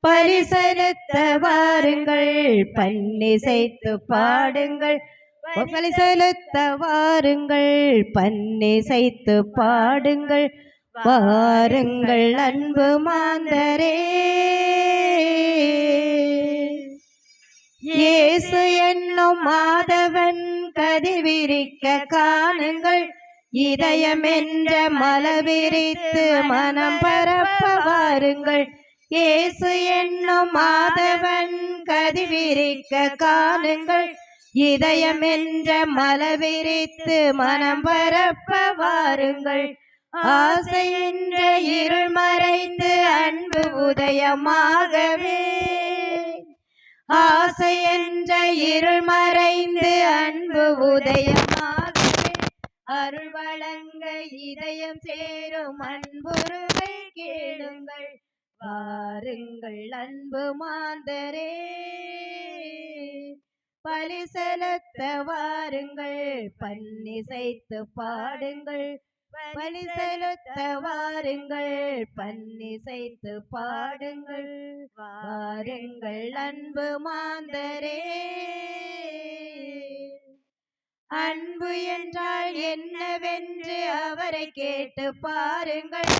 பலி செலுத்த வாருங்கள், பன்னிசைத்து பாடுங்கள். பலி செலுத்த வாருங்கள், பன்னிசைத்து பாடுங்கள். வாருங்கள் அன்பு மாந்தரே, இயேசு என்னும் மாதவன் கதிர் விரிக்க காணுங்கள். இதயம் என்ற மலவிரித்து மனம் பரப்ப வாருங்கள். இயேசு என்னும் மாதவன் கதிர் விரிக்க காணுங்கள். இதயம் என்ற மலவிரித்து மனம் பரப்ப வாருங்கள். ஆசை என்ற இருள் மறைந்து அன்பு உதயமாகவே, ஆசை என்ற இருள் மறைந்து அன்பு உதயமாகவே, அருள் வழங்க இதயம் சேரும் அன்புருவை கேளுங்கள். வாருங்கள் அன்பு மாந்தரே, பலி செலுத்த வாருங்கள், பன்னிசைத்து பாடுங்கள். பலி செலுத்த வாருங்கள், பன்னிசைத்து பாடுங்கள். வாருங்கள் அன்பு மாந்தரே. அன்பு என்றால் என்னவென்று அவரை கேட்டு பாருங்கள்.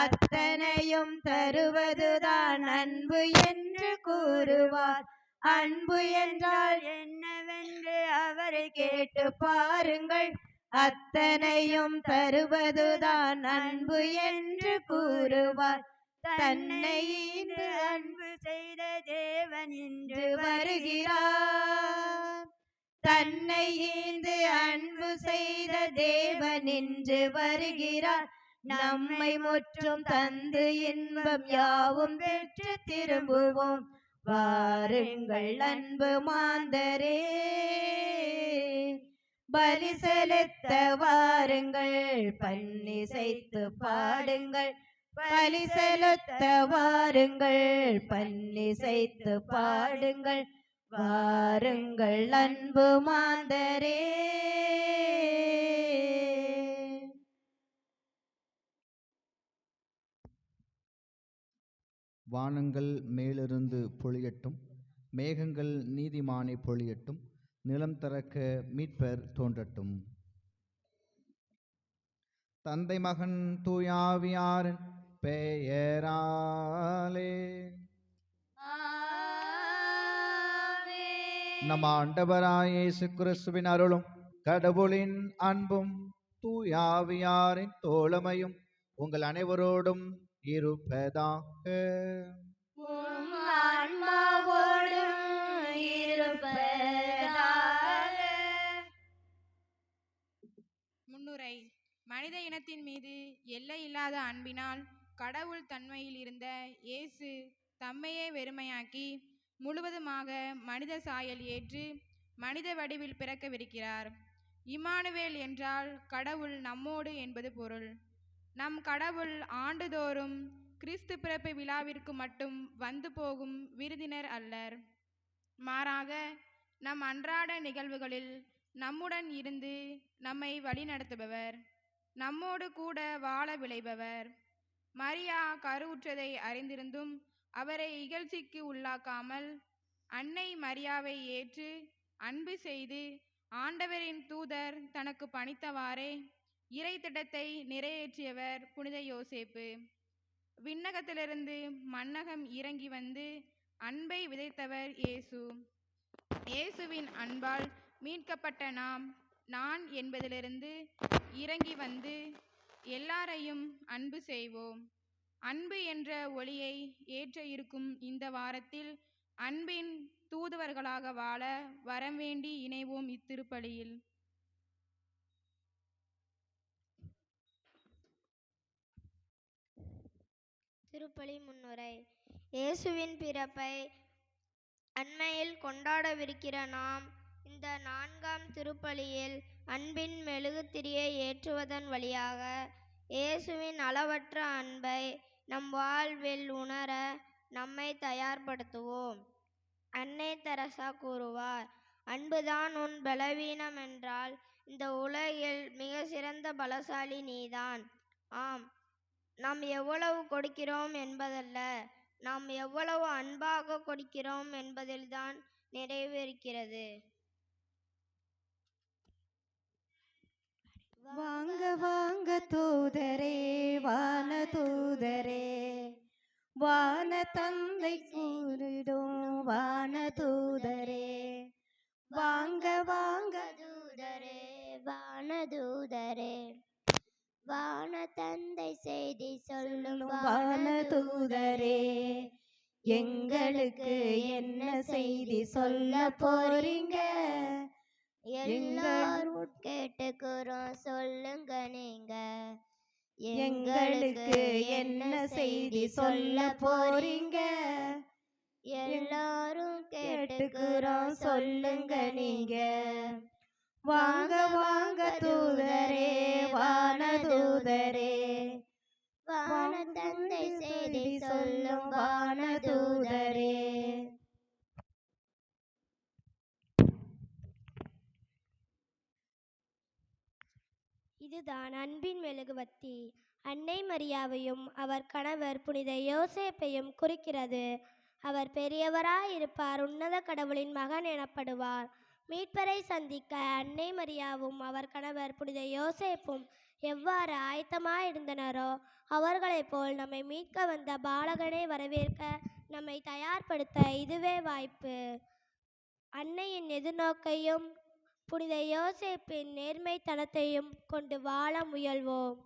அத்தனையும் தருவதுதான் அன்பு என்று கூறுவார். அன்பு என்றால் என்னவென்று அவரை கேட்டு பாருங்கள். அத்தனையும் தருவதுதான் அன்பு என்று கூறுவார். தன்னை அன்பு செய்த தேவன் இன்று வருகிறார். தன்னை ஈந்து அன்பு செய்த தேவன் இன்று வருகிறார். நம்மை முற்றும் தந்து இன்பம் யாவும் பெற்று திரும்புவோம். வாருங்கள் அன்பு மாந்தரே, பலி செலுத்த வாருங்கள், பன்னிசைத்து பாடுங்கள். பலி செலுத்த வாருங்கள், பன்னிசைத்து பாடுங்கள். வாருங்கள் அன்பு மாந்தரே. வானங்கள் மேலிருந்து பொழியட்டும், மேகங்கள் நீதிமானை பொழியட்டும், நிலம் திறக்க மீட்பர் தோன்றட்டும். தந்தை மகன் தூயாவியாரின் பெயராலே. நம் ஆண்டவராய் இயேசு கிறிஸ்துவின் அருளும் கடவுளின் அன்பும் தூயாவியாரின் தோழமையும் உங்கள் அனைவரோடும் இருப்பதாக. முன்னுரை. மனித இனத்தின் மீது எல்லையில்லாத அன்பினால் கடவுள் தன்மையில் இருந்த இயேசு தம்மையே வெறுமையாக்கி முழுவதுமாக மனித சாயல் ஏற்று மனித வடிவில் பிறக்கவிருக்கிறார். இம்மானுவேல் என்றால் கடவுள் நம்மோடு என்பது பொருள். நம் கடவுள் ஆண்டுதோறும் கிறிஸ்து பிறப்பு விழாவிற்கு மட்டும் வந்து போகும் விருந்தினர் அல்லர். மாறாக நம் அன்றாட நிகழ்வுகளில் நம்முடன் இருந்து நம்மை வழிநடத்துபவர், நம்மோடு கூட வாழ விளைபவர். மரியா கருவுற்றதை அறிந்திருந்தும் அவரை இகழ்ச்சிக்கு உள்ளாக்காமல் அன்னை மரியாவை ஏற்று அன்பு செய்து ஆண்டவரின் தூதர் தனக்கு பணித்தவாறே இறை திட்டத்தை நிறைவேற்றியவர் புனித யோசேப்பு. விண்ணகத்திலிருந்து மன்னகம் இறங்கி வந்து அன்பை விதைத்தவர் இயேசு. இயேசுவின் அன்பால் மீட்கப்பட்ட நாம் நான் என்பதிலிருந்து இறங்கி வந்து எல்லாரையும் அன்பு செய்வோம். அன்பு என்ற ஒளியை ஏற்ற இருக்கும் இந்த வாரத்தில் அன்பின் தூதுவர்களாக வாழ வரம் வேண்டி இணைவோம் இத்திருப்பலியில். திருப்பலி முன்னுரை. இயேசுவின் பிறப்பை அண்மையில் கொண்டாடவிருக்கிற நாம் இந்த 4ஆம் திருப்பலியில் அன்பின் மெழுகுத்திரியை ஏற்றுவதன் வழியாக இயேசுவின் அளவற்ற அன்பை நம் வாழ்வில் உணர நம்மை தயார்படுத்துவோம். அன்னை தெரசா கூறுவார், அன்புதான் உன் பலவீனம் என்றால் இந்த உலகில் மிக சிறந்த பலசாலி நீதான். ஆம், நாம் எவ்வளவு கொடுக்கிறோம் என்பதல்ல, நாம் எவ்வளவு அன்பாக கொடுக்கிறோம் என்பதில்தான் நிறைவேறுகிறது. வாங்க வாங்க தூதரே, வான தூதரே, வான தந்தை கூறிடும் வான தூதரே, வாங்க வாங்க தூதரே, வானதூதரே, வான தந்தை செய்தி சொல்லும் வான தூதரே, எங்களுக்கு என்ன செய்தி சொல்ல போறீங்க? எல்லாரும் கேட்டுக்கிறோம், சொல்லுங்க நீங்க. எங்களுக்கு என்ன செய்தி சொல்ல போறீங்க? எல்லாரும் கேட்டுக்கிறோம், சொல்லுங்க நீங்க. வாங்க வாங்க தூதரே, வான தூதரே, வான தந்தை செய்தி சொல்லும் வான தூதரே. இதுதான் அன்பின் மெழுகுவர்த்தி. அன்னை மரியாவையும் அவர் கணவர் புனித யோசேப்பையும் குறிக்கிறது. அவர் பெரியவராயிருப்பார், உன்னத கடவுளின் மகன் எனப்படுவார். மீட்பரை சந்திக்க அன்னை மரியாவும் அவர் கணவர் புனித யோசேப்பும் எவ்வாறு ஆயத்தமாயிருந்தனரோ அவர்களைப் போல் நம்மை மீட்க வந்த பாலகனை வரவேற்க நம்மை தயார்படுத்த இதுவே வாய்ப்பு. அன்னையின் எதிர்நோக்கையும் புனித யோசேப்பின் நேர்மைத்தனத்தையும் கொண்டு வாழ முயல்வோம்.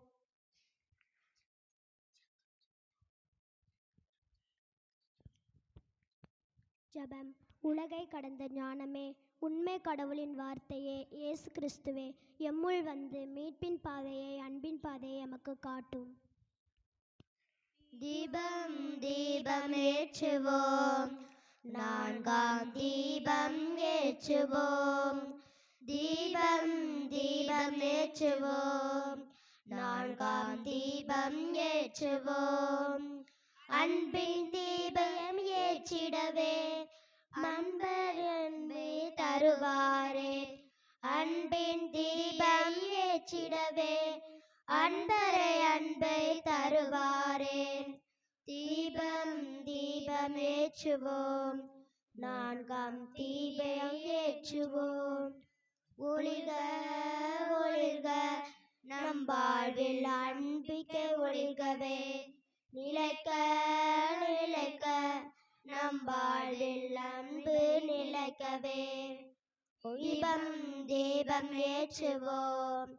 ஜெபம். உலகை கடந்த ஞானமே, உண்மை கடவுளின் வார்த்தையே, இயேசு கிறிஸ்துவே, எம்முள் வந்து மீட்பின் பாதையை, அன்பின் பாதையை எமக்கு காட்டும். தீபம் தீபம் ஏற்றுவோம், நான்காம் தீபம் ஏற்றுவோம். தீபம் தீபம் ஏற்றுவோம், நான்காம் தீபம் ஏற்றுவோம். அன்பின் தீபம் ஏற்றிடவே அன்பர் அன்பை தருவாரே. அன்பின் தீபம் ஏற்றிடவே அன்பரை அன்பை தருவாரே. தீபம் தீபம் ஏற்றுவோம், நான்காம் தீபம் ஏற்றுவோம். ஒளிர்க ஒளிர்க நம் வாழ்வில் அன்பிக்கை ஒளிர்கவே. நிலைக்க நிலைக்க நம் வாழ்வில் அன்பு நிலைக்கவே. தீபம் தீபம் ஏற்றுவோம்,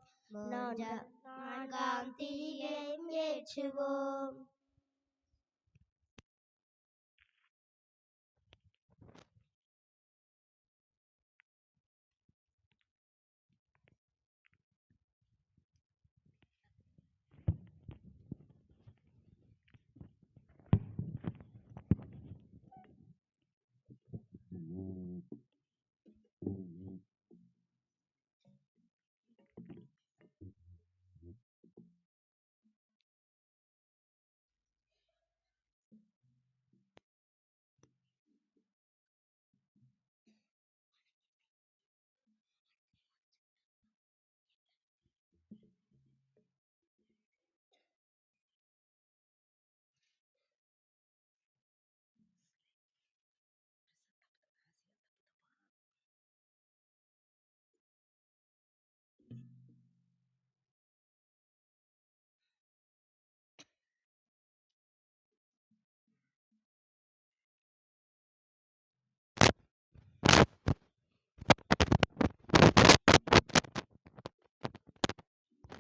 நான்காம் தீபம் ஏற்றுவோம்.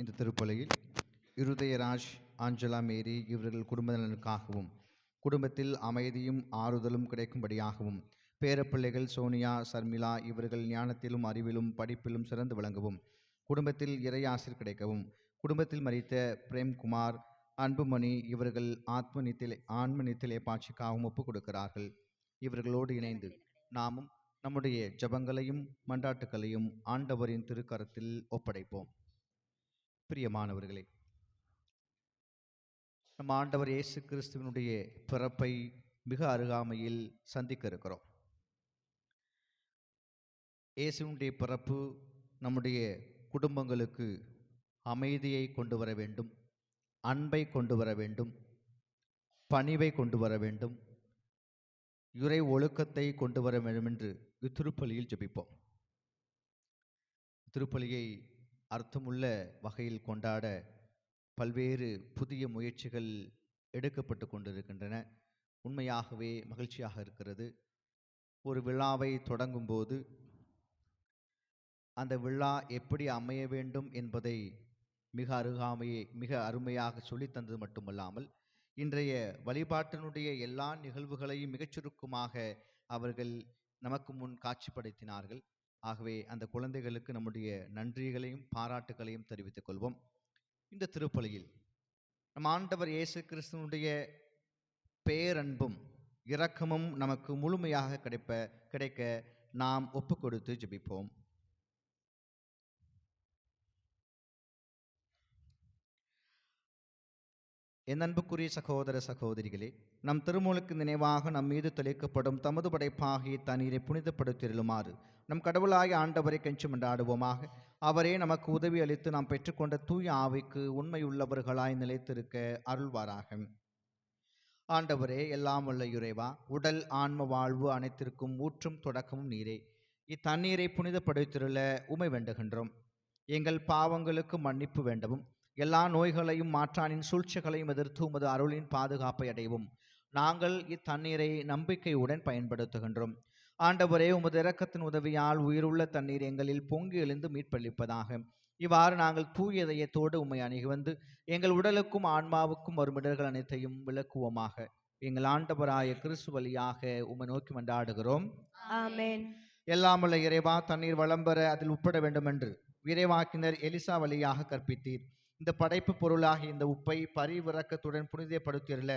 இந்த திருப்பலியில் இருதயராஜ், ஆஞ்சலா மேரி இவர்கள் குடும்ப நலனுக்காகவும் குடும்பத்தில் அமைதியும் ஆறுதலும் கிடைக்கும்படியாகவும் பேரப்பிள்ளைகள் சோனியா, சர்மிளா இவர்கள் ஞானத்திலும் அறிவிலும் படிப்பிலும் சிறந்து விளங்கவும் குடும்பத்தில் இறையாசிர் கிடைக்கவும் குடும்பத்தில் மரித்த பிரேம்குமார், அன்புமணி இவர்கள் ஆன்ம நித்திலே பாட்சிக்காகவும் ஒப்புக் கொடுக்கிறார்கள். இவர்களோடு இணைந்து நாமும் நம்முடைய ஜபங்களையும் மன்றாட்டுக்களையும் ஆண்டவரின் திருக்கரத்தில் ஒப்படைப்போம். பிரியமானவர்களே, நம் ஆண்டவர் இயேசு கிறிஸ்துவினுடைய பிறப்பை மிக அருகாமையில் சந்திக்க இருக்கிறோம். இயேசுவினுடைய பிறப்பு நம்முடைய குடும்பங்களுக்கு அமைதியை கொண்டு வர வேண்டும், அன்பை கொண்டு வர வேண்டும், பணிவை கொண்டு வர வேண்டும், இறை ஒழுக்கத்தை கொண்டு வர வேண்டும் என்று இத்திருப்பலியில் ஜெபிப்போம். திருப்பலியை அர்த்தமுள்ள வகையில் கொண்டாட பல்வேறு புதிய முயற்சிகள் எடுக்கப்பட்டு கொண்டிருக்கின்றன. உண்மையாகவே மகிழ்ச்சியாக இருக்கிறது. ஒரு விழாவை தொடங்கும் போது அந்த விழா எப்படி அமைய வேண்டும் என்பதை மிக அருமையாக சொல்லித்தந்தது மட்டுமல்லாமல் இன்றைய வழிபாட்டினுடைய எல்லா நிகழ்வுகளையும் மிகச் சுருக்கமாக அவர்கள் நமக்கு முன் காட்சிப்படுத்தினார்கள். ஆகவே அந்த குழந்தைகளுக்கு நம்முடைய நன்றிகளையும் பாராட்டுகளையும் தெரிவித்துக் கொள்வோம். இந்த திருப்பலியில் நம் ஆண்டவர் இயேசு கிறிஸ்துவனுடைய பேரன்பும் இரக்கமும் நமக்கு முழுமையாக கிடைக்க நாம் ஒப்பு கொடுத்து ஜெபிப்போம். என் அன்புக்குரிய சகோதர சகோதரிகளே, நம் திருமுழுக்கு நினைவாக நம் மீது தெளிக்கப்படும் தமது படைப்பாகிய தண்ணீரை புனிதப்படுத்திருளுமாறு நம் கடவுளாய ஆண்டவரை கெஞ்சி மன்றாடுவோமாக. அவரே நமக்கு உதவி அளித்து நாம் பெற்றுக்கொண்ட தூய ஆவிக்கு உண்மையுள்ளவர்களாய் நிலைத்திருக்க அருள்வாராக. ஆண்டவரே, எல்லாம் வல்ல இறைவா, உடல் ஆன்ம வாழ்வு அனைத்திற்கும் ஊற்றும் தொடக்கமும் நீரே. இத்தண்ணீரை புனிதப்படுத்திருள உமை வேண்டுகின்றோம். எங்கள் பாவங்களுக்கு மன்னிப்பு வேண்டவும், எல்லா நோய்களையும் மாற்றானின் சூழ்ச்சிகளையும் எதிர்த்து உமது அருளின் பாதுகாப்பை அடையவும் நாங்கள் இத்தண்ணீரை நம்பிக்கையுடன் பயன்படுத்துகின்றோம். ஆண்டவரே, உமது இரக்கத்தின் உதவியால் உயிருள்ள தண்ணீர் எங்களில் பொங்கி எழுந்து மீட்பளிப்பதாக. இவ்வாறு நாங்கள் தூய இதயத்தோடு உம்மை அணுகி வந்து எங்கள் உடலுக்கும் ஆன்மாவுக்கும் வரும் இடர்கள் அனைத்தையும் விளக்குவோமாக. எங்கள் ஆண்டவராய கிறிஸ்து வழியாக உம்மை நோக்கி மன்றாடுகிறோம். ஆமென். எல்லாம் வல்ல இறைவா, தண்ணீர் வளம் பெற அதில் உட்பட வேண்டும் என்று இறைவாக்கினர் எலிசா வழியாக கற்பித்தீர். இந்த படைப்பு பொருளாக இந்த உப்பை பரிவிறக்கத்துடன் புனிதப்படுத்தியுள்ள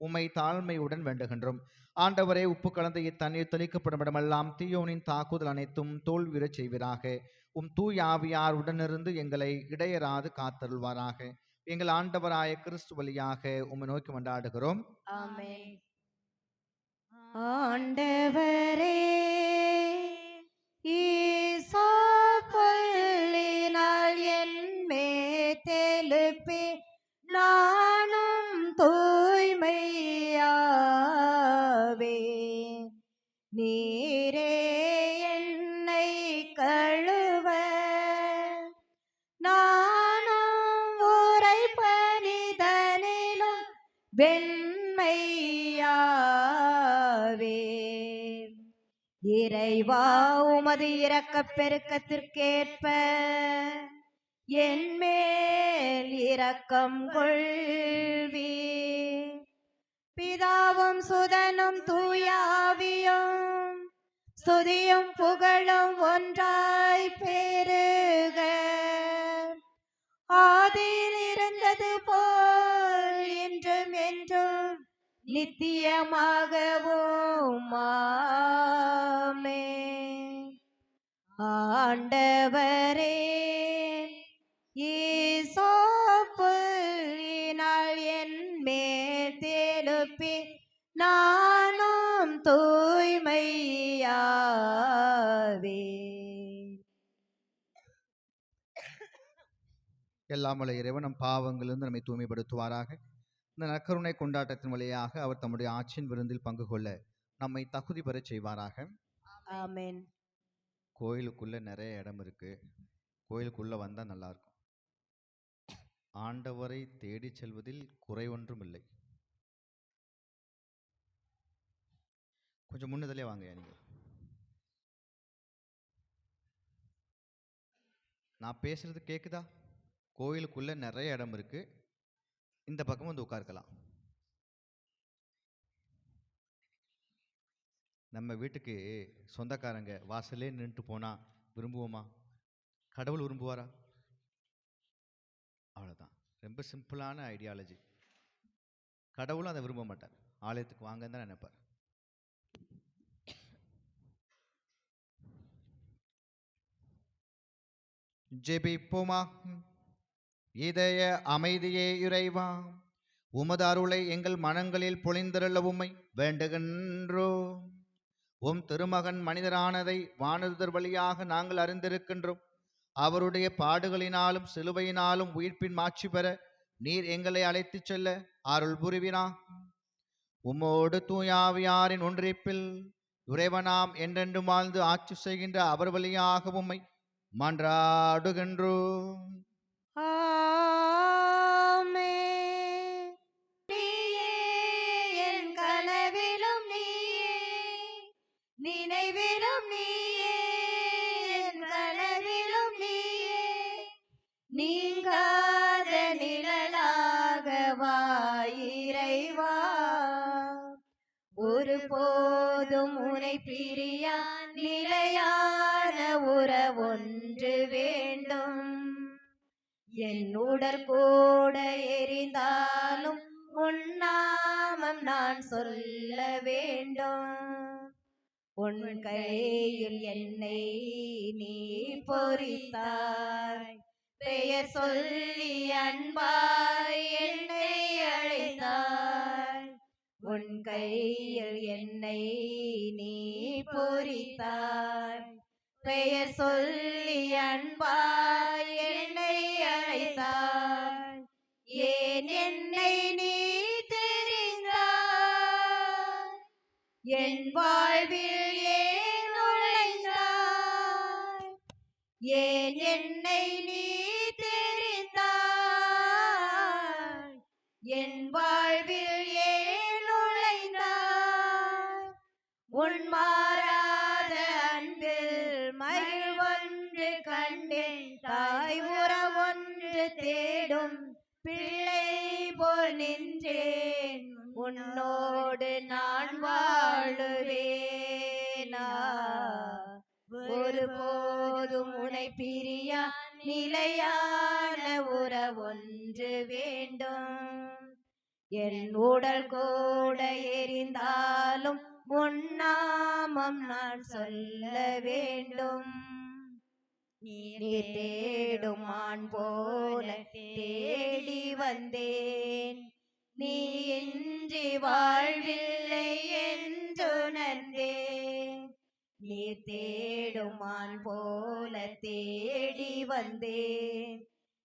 உம்மை தாழ்மையுடன் வேண்டுகின்றோம். ஆண்டவரே, உப்பு கலந்த இத்தண்ணீர் தெளிக்கப்படும் இடமெல்லாம் தீயோனின் தாக்குதல் அனைத்தும் தோல்வியுறச் செய்வீராக. உம் தூய் ஆவியார் உடனிருந்து எங்களை இடையராது காத்தருள்வாராக. எங்கள் ஆண்டவராய கிறிஸ்து வழியாக உம்மை நோக்கி மன்றாடுகிறோம். ஆமென். ஆண்டவரே, ஈசாப்பள்ளினால் என்மே தெலுப்பி நானும் தூய்மையாவே. நீரே என்னை கழுவ நானும் உரை பணிதனிலும் வெண்மையாவே. இறைவா, உமது இரக்கப் பெருக்கத்திற்கேற்ப என் மேல் இரக்கம் கொள்வி. பிதாவும் சுதனும் தூயாவியும் ஸ்துதியும் புகழும் ஒன்றாய் பெருக. ஆதியில் இருந்தது போல் இன்றும் என்றும் நித்தியமாகவும் ஆமென். ஆண்டவரே, ஈசாப்பள்ளினால் என் மேல் தெலுப்பி நானும் தூய்மையாவே. எல்லாம் வல்ல இறைவன் நம் பாவங்களிலிருந்து நம்மை தூய்மைப்படுத்துவாராக. இந்த நற்கருணை கொண்டாட்டத்தின் வழியாக அவர் தம்முடைய ஆட்சியின் விருந்தில் பங்கு கொள்ள நம்மை தகுதி பெறச் செய்வாராக. ஆமென். கோயிலுக்குள்ள நிறைய இடம் இருக்கு. கோயிலுக்குள்ள வந்தா நல்லா இருக்கும். ஆண்டவரை தேடி செல்வதில் குறை ஒன்றும் இல்லை. கொஞ்சம் முன்னதிலே வாங்க. நீங்க நான் பேசுறது கேக்குதா? கோயிலுக்குள்ள நிறைய இடம் இருக்கு. இந்த பக்கம் வந்து உட்கார்க்கலாம். நம்ம வீட்டுக்கு சொந்தக்காரங்க வாசலே நின்று போனா விரும்புவோமா? கடவுள் விரும்புவாரா? அவ்வளோதான். ரொம்ப சிம்பிளான ஐடியாலஜி. கடவுளும் அதை விரும்ப மாட்டார். ஆலயத்துக்கு வாங்கன்னு தான் நினைப்பார். ஜெபிப்போமா. இதய அமைதியே இறைவா, உமது அருளை எங்கள் மனங்களில் பொழிந்தருள உம்மை வேண்டுகின்றோம். உம் திருமகன் மனிதரானதை வானதூதர் வழியாக நாங்கள் அறிந்திருக்கின்றோம். அவருடைய பாடுகளினாலும் சிலுவையினாலும் உயிர்ப்பின் மாட்சி பெற நீர் எங்களை அழைத்துச் செல்ல அருள் புரிவினா. உம்மோடு தூயாவியாரின் ஒன்றிப்பில் இறைவனாம் என்றென்றும் வாழ்ந்து ஆட்சி செய்கின்ற அவர் வழியாக உம்மை மன்றாடுகின்றோம். ஆமென். நீயே என் கனவிலும் நீயே, நினைவிலும் நீயே, என் கனவிலும் நீயே, நீங்காத நிழலாக வா இறைவா. ஒருபோதும் உனை பிரியா நிலையான உறவொன்று வேண்டும். என் உடல் கூட எரிந்தாலும் உன் நாமம் நான் சொல்ல வேண்டும். உன் கையில் என்னை நீ பொறித்தாய், பெயர் சொல்லி அன்பாய் என்னை அழைத்தாய். உன் கையில் என்னை நீ பொறித்தாய், பெயர் சொல்லி அன்பாய் என்னை அழைத்தாய். ஏன் என்னை நீ தெரிந்தாய், என் வாழ்வில் ஏன் நுழைந்தாய். ஏன் என்னை நீ தெரிந்தாய், என் வாழ்வில் ஏன் நுழைந்தாய். உன் மாறாத அன்பில் மகிழ்வொன்று கண்டேன், தாய் உறவொன்று தேடும் பிள்ளை போல் நின்றேன். உன்னோடு நான் வாழுவேனா, ஒருபோதும் உனை பிரியா நிலையான உறவொன்று வேண்டும். என் உடல் கூட எரிந்தாலும் உன் நாமம் நான் சொல்ல வேண்டும். நீர் தேடும் ஆண் போல தேடி வந்தேன், நீ இன்றி வாழ்வில்லை என்றுணர்ந்தேன். நீர் தேடும் ஆண் போல தேடி வந்தேன்,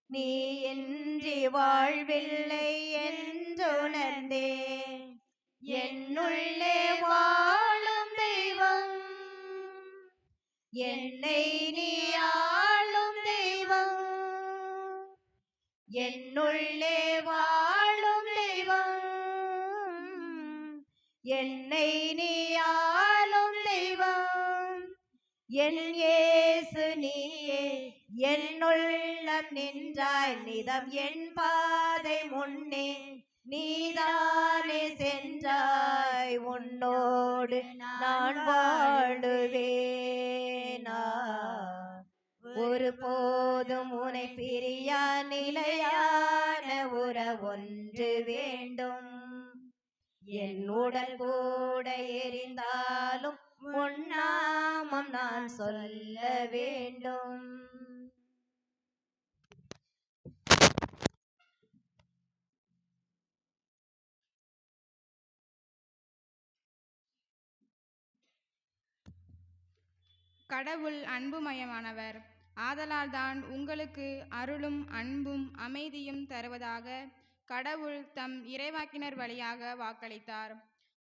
நீ இன்றி வாழ்வில்லை என்றுணர்ந்தேன். என்னுள்ளே வாழும் தெய்வம், என்னை நீ ஆளும் தெய்வம். என்னுள்ளே வாழும் தெய்வம், என்னை நீ ஆளும் தெய்வம். என் இயேசு நீயே என்னுள்ளம் நின்றாய், நிதம் என் பாதை முன்னே நீதானே சென்றாய். உன்னோடு நான் வாழுவேனா, ஒருபோதும் உனை பிரியா நிலையான உறவொன்று வேண்டும். என் உடல் கூட எரிந்தாலும் உன் நாமம் நான் சொல்ல வேண்டும். கடவுள் அன்புமயமானவர். ஆதலால் தான் உங்களுக்கு அருளும் அன்பும் அமைதியும் தருவதாக கடவுள் தம் இறைவாக்கினர் வழியாக வாக்களித்தார்.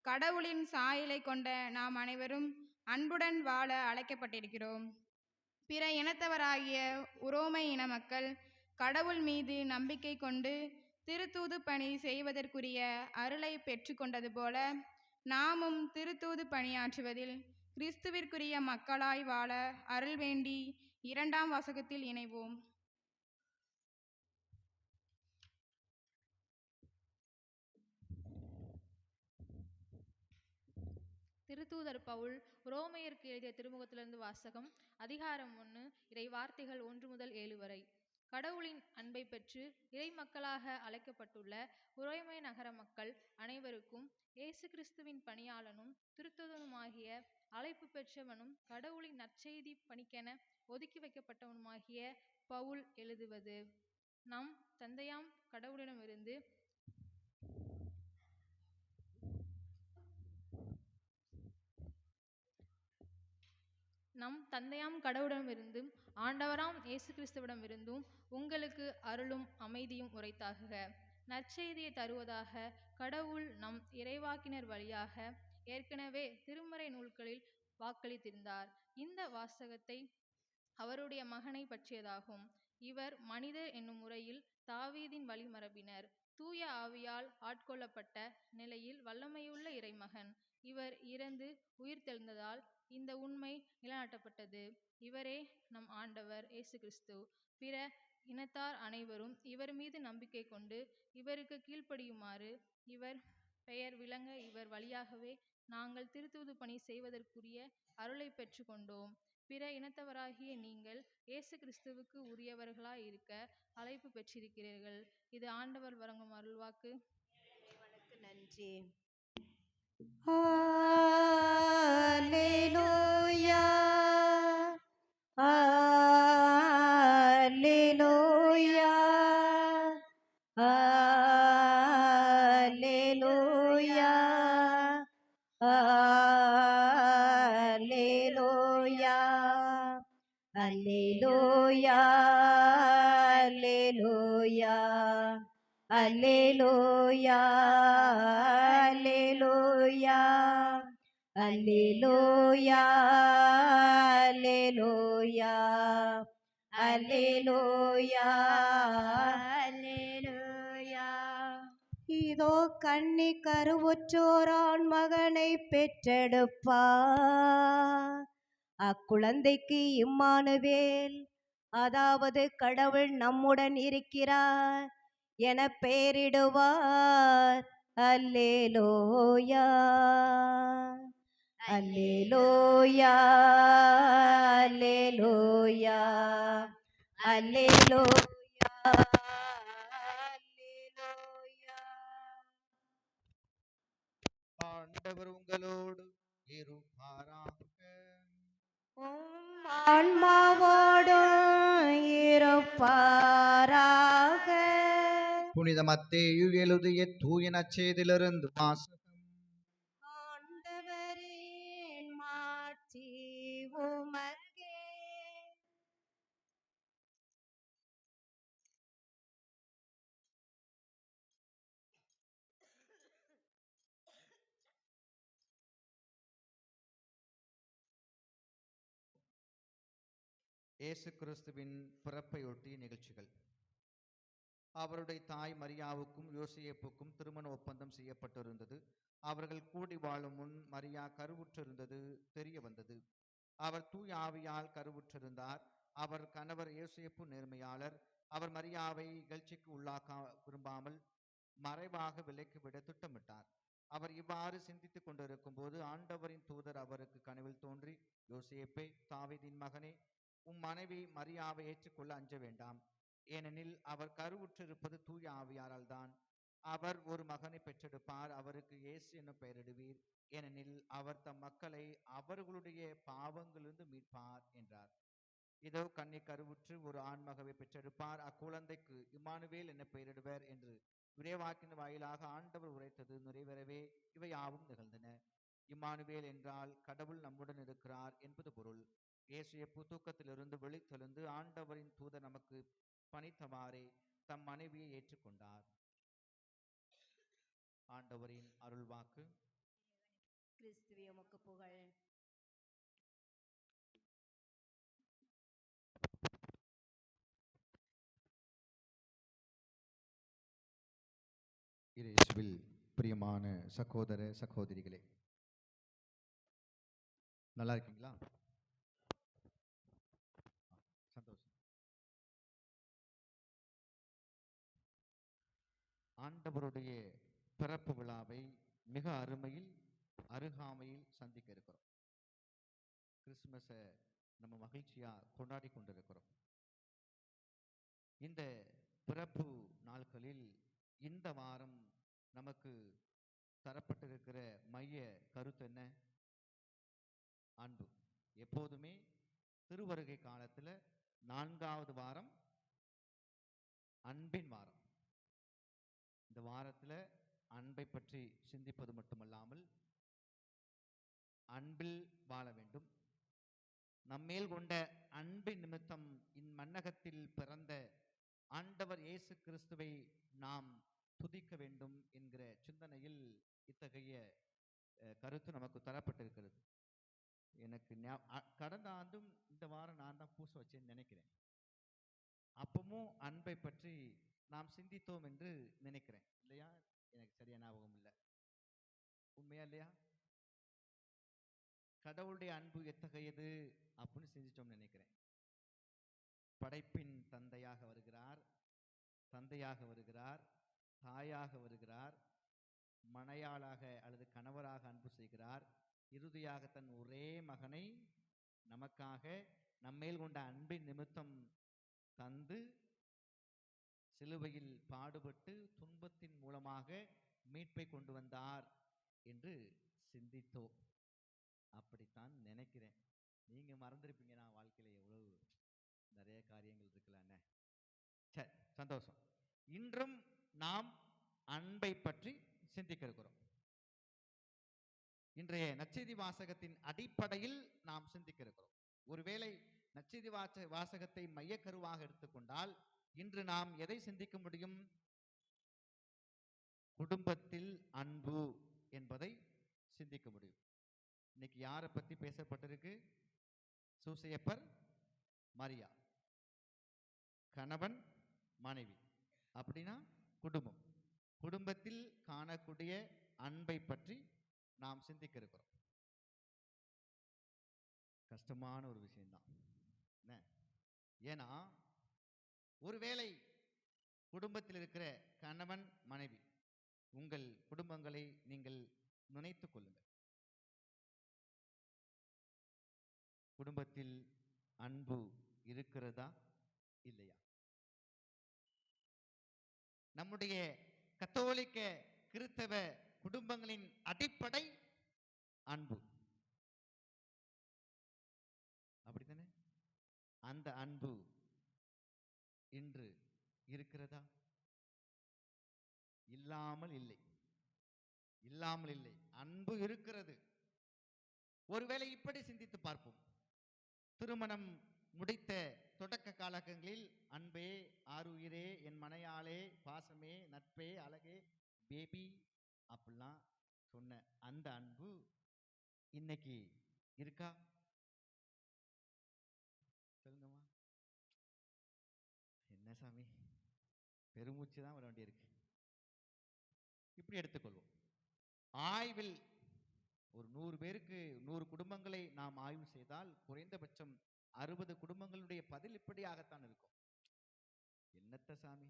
கடவுளின் சாயலை கொண்ட நாம் அனைவரும் அன்புடன் வாழ அழைக்கப்பட்டிருக்கிறோம். பிற இனத்தவராகிய உரோமை இன மக்கள் கடவுள் மீது நம்பிக்கை கொண்டு திருத்தூது பணி செய்வதற்குரிய அருளை பெற்றுக்கொண்டது போல நாமும் திருத்தூது பணியாற்றுவதில் கிறிஸ்துவிற்குரிய மக்களாய் வாழ அருள் வேண்டி 2ஆம் வாசகத்தில் இணைவோம். திருத்தூதர் பவுல் உரோமையருக்கு எழுதிய திருமுகத்திலிருந்து வாசகம். அதிகாரம் 1, இறை வார்த்தைகள் 1 முதல் 7 வரை. கடவுளின் அன்பை பெற்று இறை மக்களாக அழைக்கப்பட்டுள்ள உரோமை நகர மக்கள் அனைவருக்கும் இயேசு கிறிஸ்துவின் பணியாளனும் திருத்தூதனுமாகிய அழைப்பு பெற்றவனும் கடவுளின் நற்செய்தி பணிக்கென ஒதுக்கி வைக்கப்பட்டவனுமாகிய பவுல் எழுதுவது. நம் தந்தையாம் கடவுளிடமிருந்து ஆண்டவராம் இயேசு கிறிஸ்துவிடமிருந்தும் உங்களுக்கு அருளும் அமைதியும் உரைத்தாகுக. நற்செய்தியை தருவதாக கடவுள் நம் இறைவாக்கினர் வழியாக ஏற்கனவே திருமறை நூல்களில் வாக்களித்திருந்தார். இந்த வாசகத்தை அவருடைய மகனை பற்றியதாகும். இவர் மனிதர் என்னும் முறையில் தாவீதின் வழிமரபினர். தூய ஆவியால் ஆட்கொள்ளப்பட்ட நிலையில் வல்லமையுள்ள இறைமகன். இவர் இறந்து உயிர்த்தெழுந்ததால் இந்த உண்மை நிலைநாட்டப்பட்டது. இவரே நம் ஆண்டவர் இயேசு கிறிஸ்து. பிற இனத்தார் அனைவரும் இவர் மீது நம்பிக்கை கொண்டு இவருக்கு கீழ்ப்படியுமாறு இவர் பெயர் விளங்க இவர் வழியாகவே நாங்கள் திருத்தூது பணி செய்வதற்குரிய அருளை பெற்று கொண்டோம். பிற இனத்தவராகிய நீங்கள் இயேசு கிறிஸ்துவுக்கு உரியவர்களாய் இருக்க அழைப்பு பெற்றிருக்கிறீர்கள். இது ஆண்டவர் வழங்கும் அருள்வாக்கு. நன்றி. அல்லேலூயா, அல்லேலூயா, அல்லேலூயா, அல்லேலூயா, அல்லேலூயா, அல்லேலூயா, அல்லேலூயா, அல்லேலூயா, அல்லேலூயா, அல்லேலூயா, அல்லேலூயா, அல்லேலூயா. இதோ கன்னி கருவுற்றோரான் மகனை பெற்றெடுப்பார். அக்குழந்தைக்கு இம்மானுவேல், அதாவது கடவுள் நம்முடன் இருக்கிறார் என பெயரிடுவார். அல்லேலூயா, அல்லேலூயா, அல்லேலூயா, அல்லேலூயா, அல்லேலூயா. ஆண்டவர் உங்களோடு இருப்பாராக. உம் ஆன்மாவோடும் இருப்பாராக. புனித மத்தேயு எழுதிய தூய நற்செய்தியிலிருந்து வாசகம். ஆண்டவரின் மாட்சி உமக்கே. இயேசு கிறிஸ்துவின் பிறப்பையொட்டிய நிகழ்ச்சிகள். அவருடைய தாய் மரியாவுக்கும் யோசேப்புக்கும் திருமண ஒப்பந்தம் செய்யப்பட்டிருந்தது. அவர்கள் கூடி வாழும் முன் மரியா கருவுற்றிருந்தது தெரிய வந்தது. அவர் தூய ஆவியால் கருவுற்றிருந்தார். அவர் கணவர் யோசேப்பு நேர்மையாளர். அவர் மரியாவை இகழ்ச்சிக்கு உள்ளாக்க விரும்பாமல் மறைவாக விலக்கிவிட திட்டமிட்டார். அவர் இவ்வாறு சிந்தித்துக் கொண்டிருக்கும் போது ஆண்டவரின் தூதர் அவருக்கு கனவில் தோன்றி, யோசேப்பே, தாவீதின் மகனே, உம் மனைவி மரியாவை ஏற்றுக்கொள்ள அஞ்ச வேண்டாம். ஏனெனில் அவர் கருவுற்றிருப்பது தூய ஆவியாரால் தான். அவர் ஒரு மகனை பெற்றெடுப்பார். அவருக்கு இயேசு என பெயரிடுவீர். ஏனெனில் அவர் தம் மக்களை அவர்களுடைய பாவங்களிலிருந்து மீட்பார் என்றார். இதோ கன்னி கருவுற்று ஒரு ஆண்மகவை பெற்றெடுப்பார். அக்குழந்தைக்கு இம்மானுவேல் என பெயரிடுவர் என்று இறைவாக்கின் வாயிலாக ஆண்டவர் உரைத்தது நிறைவேறவே இவை யாவும் நிகழ்ந்தன. இம்மானுவேல் என்றால் கடவுள் நம்முடன் இருக்கிறார் என்பது பொருள். யோசேப்பு தூக்கத்திலிருந்து விழித்தெழுந்து ஆண்டவரின் தூதர் நமக்கு பணித்தவாறே தம் மனைவியை ஏற்றுக்கொண்டார். ஆண்டவரின் அருள்வாக்கு. கிறிஸ்துவே உமக்கு புகழ். இயேசுவில் பிரியமான சகோதர சகோதரிகளே, நல்லா இருக்கீங்களா? சந்தோஷம். ஆண்டவருடைய பிறப்பு விழாவை மிக அருகாமையில் சந்திக்க இருக்கிறோம். கிறிஸ்துமஸை நம்ம மகிழ்ச்சியா கொண்டாடி கொண்டிருக்கிறோம். இந்த பிறப்பு நாட்களில் இந்த வாரம் நமக்கு தரப்பட்டிருக்கிற மைய கருத்து என்ன? அன்பு. எப்போதுமே திருவருகை காலத்துல 4வது வாரம் அன்பின் வாரம். இந்த வாரத்துல அன்பை பற்றி சிந்திப்பது மட்டுமல்லாமல் அன்பில் வாழ வேண்டும். நம்மேல் கொண்ட அன்பின் நிமித்தம் இம்மன்னகத்தில் பிறந்த ஆண்டவர் இயேசு கிறிஸ்துவை நாம் துதிக்க வேண்டும் என்கிற சிந்தனையில் இத்தகைய கருத்து நமக்கு தரப்பட்டிருக்கிறது. எனக்கு கடந்த ஆண்டும் இந்த வாரம் நான் தான் பூச வச்சேன்னு நினைக்கிறேன். அப்பவும் அன்பை பற்றி நாம் சிந்தித்தோம் என்று நினைக்கிறேன். இல்லையா? எனக்கு சரியா ஞாபகம் இல்லை. உண்மையா இல்லையா? கடவுளுடைய அன்பு எத்தகையது அப்படின்னு சிந்திச்சோம்னு நினைக்கிறேன். படைப்பின் தந்தையாக வருகிறார், தாயாக வருகிறார், மனையாளாக அல்லது கணவராக அன்பு செய்கிறார், இறுதியாக தன் ஒரே மகனை நமக்காக நம்மேல் கொண்ட அன்பின் நிமித்தம் தந்து சிலுவையில் பாடுபட்டு துன்பத்தின் மூலமாக மீட்பை கொண்டு வந்தார் என்று சிந்தித்தோம். அப்படித்தான் நினைக்கிறேன். நீங்க மறந்துருப்பீங்க, நான் வாழ்க்கையில எவ்வளவு நிறைய காரியங்கள் இருக்கலான்னு. சரி, சந்தோஷம். இன்றும் நாம் அன்பை பற்றி சிந்திக்க இருக்கிறோம். இன்றைய நற்செய்தி வாசகத்தின் அடிப்படையில் நாம் சிந்திக்க இருக்கிறோம். ஒருவேளை நற்செய்தி வாசகத்தை மையக்கருவாக எடுத்துக்கொண்டால் இன்று நாம் எதை சிந்திக்க முடியும்? குடும்பத்தில் அன்பு என்பதை சிந்திக்க முடியும். இன்னைக்கு யாரை பத்தி பேசப்பட்டிருக்கு? சூசையப்பர், மரியா, கணவன், மனைவி, அப்படின்னா குடும்பம். குடும்பத்தில் காணக்கூடிய அன்பை பற்றி நாம் சிந்திக்க இருக்கிறோம். கஷ்டமான ஒரு விஷயம்தான். ஏன்னா ஒருவேளை குடும்பத்தில் இருக்கிற கணவன், மனைவி, உங்கள் குடும்பங்களை நீங்கள் நினைத்துக் கொள்ளுங்கள். குடும்பத்தில் அன்பு இருக்கிறதா இல்லையா? நம்முடைய கத்தோலிக்க கிறிஸ்தவ குடும்பங்களின் அடிப்படை அன்பு. அப்படித்தானே? அந்த அன்பு இன்று இருக்கிறதா? இல்லாமல் இல்லை. அன்பு இருக்கிறது. ஒருவேளை இப்படி சிந்தித்து பார்ப்போம். திருமணம் முடித்த தொடக்க காலங்களில் அன்பே, ஆருயிரே, என் மனையாளே, பாசமே, நட்பே, அழகே, பேபி அப்படிலாம் சொன்ன அந்த அன்பு இன்னைக்கு இருக்கா? சொல்லுங்கம்மா. என்ன சாமி, பெருமூச்சு தான் வர வேண்டியிருக்கு. இப்படி எடுத்துக்கொள்வோம். ஆய்வில் ஒரு 100 பேருக்கு 100 குடும்பங்களை நாம் ஆய்வு செய்தால் குறைந்தபட்சம் 60 குடும்பங்களுடைய பதில் இப்படியாகத்தான் இருக்கும். என்னத்த சாமி,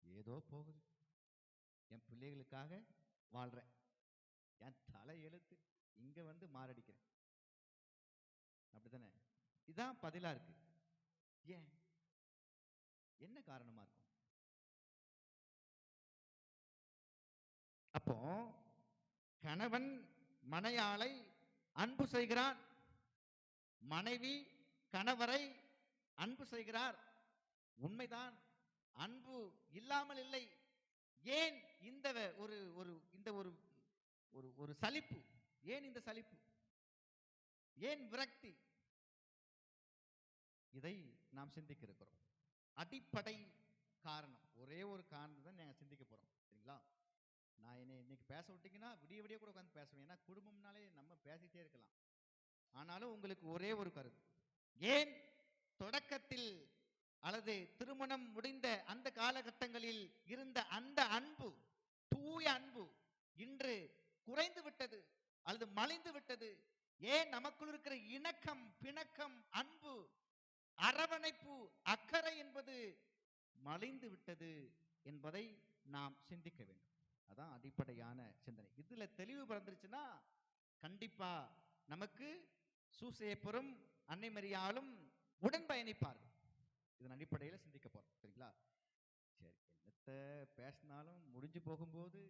ஏதோ போகுது, என் பிள்ளைகளுக்காக வாழ்றேன், என் தலை எழுத்து, இங்க வந்து மாரடிக்கிறேன். அப்படித்தானே? இதான் பதிலா இருக்கு. ஏன்? என்ன காரணமா இருக்கும்? அப்போ கணவன் மனையாளை அன்பு செய்கிறான், மனைவி கணவரை அன்பு செய்கிறார். உண்மைதான், அன்பு இல்லாமல் இல்லை. ஏன் இந்த ஒரு சலிப்பு? ஏன் இந்த சலிப்பு? ஏன் விரக்தி? இதை நாம் சிந்திக்க இருக்கிறோம். அடிப்படை காரணம், ஒரே ஒரு காரணம் தான் நாங்கள் சிந்திக்க போறோம். சரிங்களா? நான் இன்னைக்கு பேச விட்டீங்கன்னா விடிய விடிய கூட உட்காந்து பேசுவேன். ஏன்னா குடும்பம்னாலே நம்ம பேசிட்டே இருக்கலாம். ஆனாலும் உங்களுக்கு ஒரே ஒரு கருத்து. ஏன் தொடக்கத்தில் அல்லது திருமணம் முடிந்த அந்த காலகட்டங்களில் இருந்த அந்த அன்பு, தூய அன்பு இன்று குறைந்து விட்டது அல்லது மலிந்து விட்டது? ஏன் நமக்குள் இருக்கிற இணக்கம், பிணக்கம், அன்பு, அரவணைப்பு, அக்கறை என்பது மலிந்து விட்டது என்பதை நாம் சிந்திக்க வேண்டும். அதான் அடிப்படையான சிந்தனை. இதுல தெளிவு பிறந்துருச்சுன்னா கண்டிப்பா நமக்கு சூசையப்பரும் அன்னை மரியாளும் உடன் பயணிப்பார்கள். இதன் அடிப்படையில் சிந்திக்க போறோம். சரிங்களா? சரி, என்னத்த பேசினாலும் முடிஞ்சு போகும்போது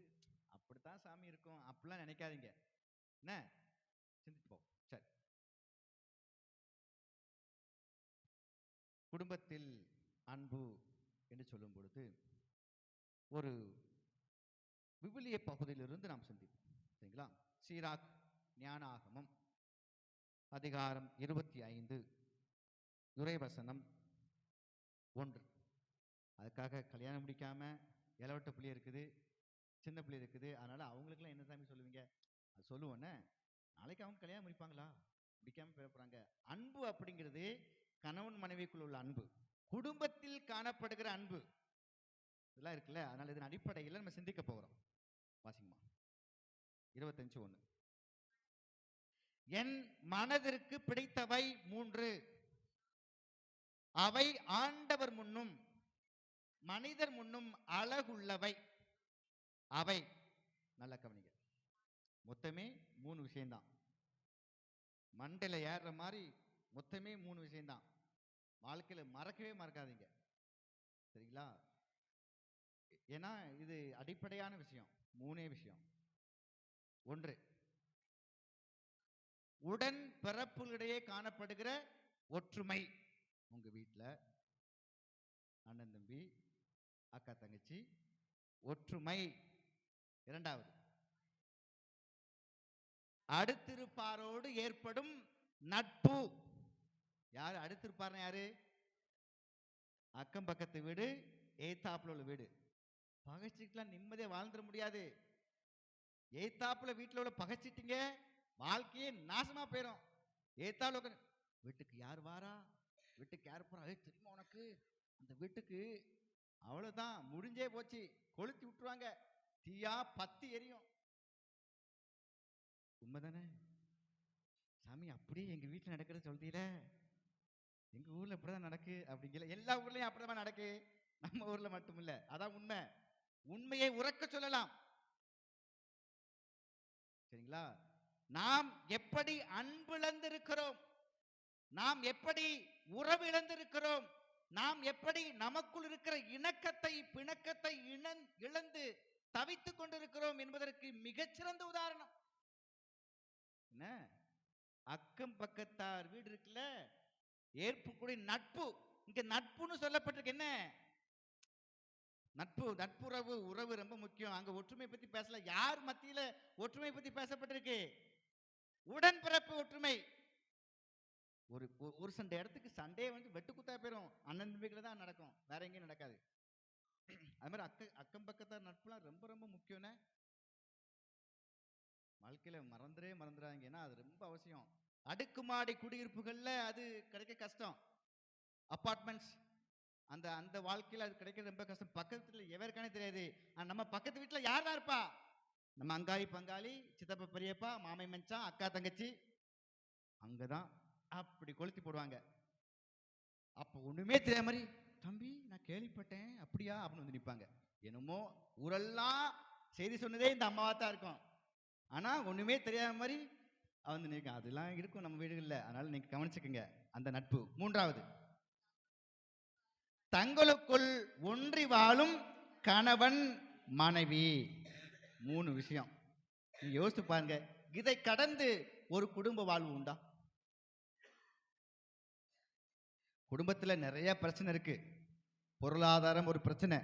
அப்படித்தான் சாமி இருக்கும் அப்படிலாம் நினைக்காதீங்க. என்ன, சிந்திச்சு போவோம். சரி, குடும்பத்தில் அன்பு என்று சொல்லும் பொழுது ஒரு விவிலிய பகுதியிலிருந்து நாம் சிந்திப்போம். சரிங்களா? சீராக் ஞான ஆகமம் அதிகாரம் 25 இறைவசனம் 1. அதுக்காக கல்யாணம் முடிக்காம இளவட்ட பிள்ளை இருக்குது, சின்ன பிள்ளை இருக்குது. அதனால அவங்களுக்குலாம் என்ன சாமி சொல்லுவீங்க? அது சொல்லுவோன்னே. நாளைக்கு அவங்க கல்யாணம் முடிப்பாங்களா? முடிக்காம போயிட போறாங்க. அன்பு அப்படிங்கிறது கணவன் மனைவிக்குள் உள்ள அன்பு, குடும்பத்தில் காணப்படுகிற அன்பு, இதெல்லாம் இருக்குல்ல. அதனால இதன் அடிப்படையில் நம்ம சிந்திக்க போகிறோம். வாசிங்கம்மா. 25:1. என் மனதிற்கு பிடித்தவை 3, அவை ஆண்டவர் முன்னும் மனிதர் முன்னும் அழகுள்ளவை. அவை, நல்ல கவனிங்க, மொத்தமே 3 விஷயம்தான். மண்டையில ஏறுற மாதிரி மொத்தமே 3 விஷயம்தான். வாழ்க்கையில மறக்கவே மறக்காதீங்க, சரிங்களா? ஏன்னா இது அடிப்படையான விஷயம். 3 விஷயம். 1, உடன் பிறப்புகளிடையே காணப்படுகிற ஒற்றுமை. உங்க வீட்டில் அண்ணன் தம்பி, அக்கா தங்கச்சி, ஒற்றுமை. 2வது, அடுத்திருப்பாரோடு ஏற்படும் நட்பு. யாரு அடுத்திருப்பார்னா யாரு? அக்கம் பக்கத்து வீடு, ஏத்தாப்புல உள்ள வீடு. பகைச்சிட்டுலாம் நிம்மதியா வாழ்ந்துட முடியாது. ஏத்தாப்புல வீட்டுல உள்ள பகைச்சிட்டீங்க, வாழ்க்கையே நாசமா போயிடும். ஏத்தாப்புல வீட்டுக்கு யார் வாரா, வீட்டுக்கு யார் போறா, தெரியுமா உனக்கு அந்த வீட்டுக்கு, அவ்வளவுதான், முடிஞ்சே போச்சு, கொளுத்தி விட்டுருவாங்க, தீயா பத்தி எரியும். உண்மைதானே சாமி? அப்படியே எங்க வீட்டுல நடக்கிறது சொல்றீல, எங்க ஊர்ல இப்படிதான் நடக்கு அப்படிங்கல. எல்லா ஊர்லயும் அப்படிதான் நடக்கு, நம்ம ஊர்ல மட்டும் இல்ல. அதான் உண்மை. உண்மையை உறக்க சொல்லலாம், சரிங்களா? நாம் எப்படி அன்பு இழந்திருக்கிறோம், நாம் எப்படி உறவு இழந்திருக்கிறோம், நாம் எப்படி நமக்குள் இருக்கிற இணக்கத்தை பிணக்கத்தை இழந்து தவித்துக் கொண்டிருக்கிறோம் என்பதற்கு மிகச்சிறந்த உதாரணம் என்ன? அக்கம் பக்கத்தார் வீடு இருக்குல்ல, ஏற்புக்கூடிய நட்பு. இங்க நட்புன்னு சொல்லப்பட்டிருக்கு. என்ன நட்பு? நட்புறவு, உறவு ரொம்ப முக்கியம். அங்க ஒற்றுமை பத்தி பேசல. யார் மத்தியில ஒற்றுமை பத்தி பேசப்பட்டிருக்கு? உடன்பிறப்பு ஒற்றுமை. ஒரு சண்டை இடத்துக்கு சண்டே வந்து வெட்டு குத்தா போயிடும், அண்ணன் தம்பிகளை தான் நடக்கும், வேற எங்கேயும் நடக்காது. அது மாதிரி அக்கம் பக்கத்தார் நட்புலாம் ரொம்ப ரொம்ப முக்கியம்னே. வாழ்க்கையில மறந்துடாதீங்க, ஏன்னா அது ரொம்ப அவசியம். அடுக்குமாடி குடியிருப்புகள்ல அது கிடைக்க கஷ்டம். அபார்ட்மெண்ட்ஸ், அந்த அந்த வாழ்க்கையில அது கிடைக்கிறது ரொம்ப கஷ்டம். பக்கத்துல எவருக்கானே தெரியாது. நம்ம பக்கத்து வீட்டுல யாரா இருப்பா? நம்ம அங்காளி பங்காளி, சித்தப்பா பெரியப்பா, மாமை மச்சான், அக்கா தங்கச்சி, அங்கதான் அப்படி கொளுத்தி போடுவாங்க. அப்ப ஒண்ணுமே தெரியாத மாதிரி, தம்பி நான் கேள்விப்பட்டேன் அப்படியா அப்படின்னு வந்து நிற்பாங்க. என்னமோ ஊரெல்லாம் செய்தி சொன்னதே இந்த அம்மாவா தான் இருக்கும், ஆனா ஒண்ணுமே தெரியாத மாதிரி வந்து நிற்கும். அதெல்லாம் இருக்கும் நம்ம வீடுகள்ல. அதனால நீங்க கவனிச்சுக்கங்க அந்த நட்பு. 3வது, தங்களுக்குள் ஒன்றி வாழும் கணவன் மனைவி. 3 விஷயம். நீங்க யோசித்து பாருங்க, இதை கடந்து ஒரு குடும்ப வாழ்வு உண்டா? குடும்பத்துல நிறைய பிரச்சனை இருக்கு. பொருளாதாரம் ஒரு பிரச்சனை,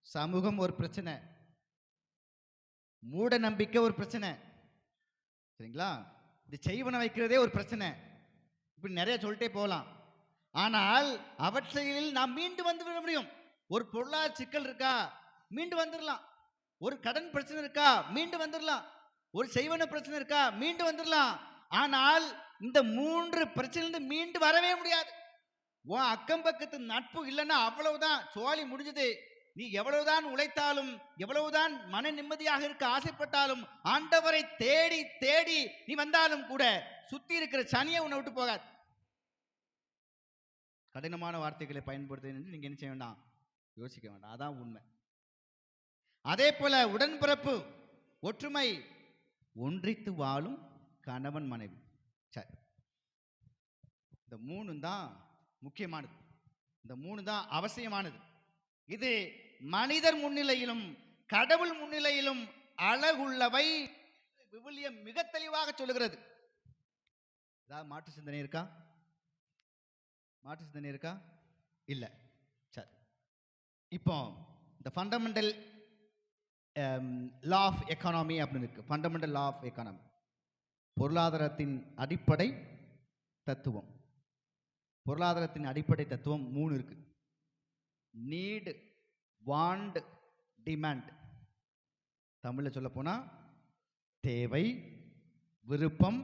சமூகம் ஒரு பிரச்சனை, மூட நம்பிக்கை ஒரு பிரச்சனை, சரிங்களா? இது செய்வன வைக்கிறதே ஒரு பிரச்சனை. இப்படி நிறைய சொல்லிட்டே போகலாம். ஆனால் அவற்றையில் நாம் மீண்டு வந்து விட முடியும். ஒரு பொருளாதார சிக்கல் இருக்கா, மீண்டு வந்துடலாம். ஒரு கடன் பிரச்சனை இருக்கா, மீண்டு வந்துடலாம். ஒரு செய்வன பிரச்சனை இருக்கா, மீண்டு வந்துடலாம். ஆனால் இந்த 3 பிரச்சனையிலிருந்து மீண்டு வரவே முடியாது. உன் அக்கம் பக்கத்து நட்பு இல்லைன்னா அவ்வளவுதான், சோழி முடிஞ்சது. நீ எவ்வளவுதான் உழைத்தாலும், எவ்வளவுதான் மன நிம்மதியாக இருக்க ஆசைப்பட்டாலும், ஆண்டவரை தேடி தேடி நீ வந்தாலும் கூட சுத்தி இருக்கிற சனியை உன்னை விட்டு போகாது. கடினமான வார்த்தைகளை பயன்படுத்த நீங்க என்ன செய்ய வேண்டாம், யோசிக்க வேண்டாம். அதான் உண்மை. அதே போல உடன்பிறப்பு ஒற்றுமை, ஒன்றித்து வாழும் கணவன் மனைவி. சரி, இந்த 3 தான் முக்கியமானது, இந்த 3 தான் அவசியமானது. இது மனிதர் முன்னிலையிலும் கடவுள் முன்னிலையிலும் அழகுள்ளவை விவிலியம் மிக தெளிவாக சொல்லுகிறது. ஏதாவது மாற்று சிந்தனை இருக்கா? மாற்று சிந்தனை இருக்கா? இல்ல. சரி, இப்போ இந்த ஃபண்டமெண்டல் லா ஆஃப் எக்கானமி அப்படின்னு இருக்கு. ஃபண்டமெண்டல் லா ஆஃப் எக்கானமி, பொருளாதாரத்தின் அடிப்படை தத்துவம். பொருளாதாரத்தின் அடிப்படை தத்துவம் 3 இருக்கு. Need, want, demand. தமிழில் சொல்ல போனால் தேவை, விருப்பம்,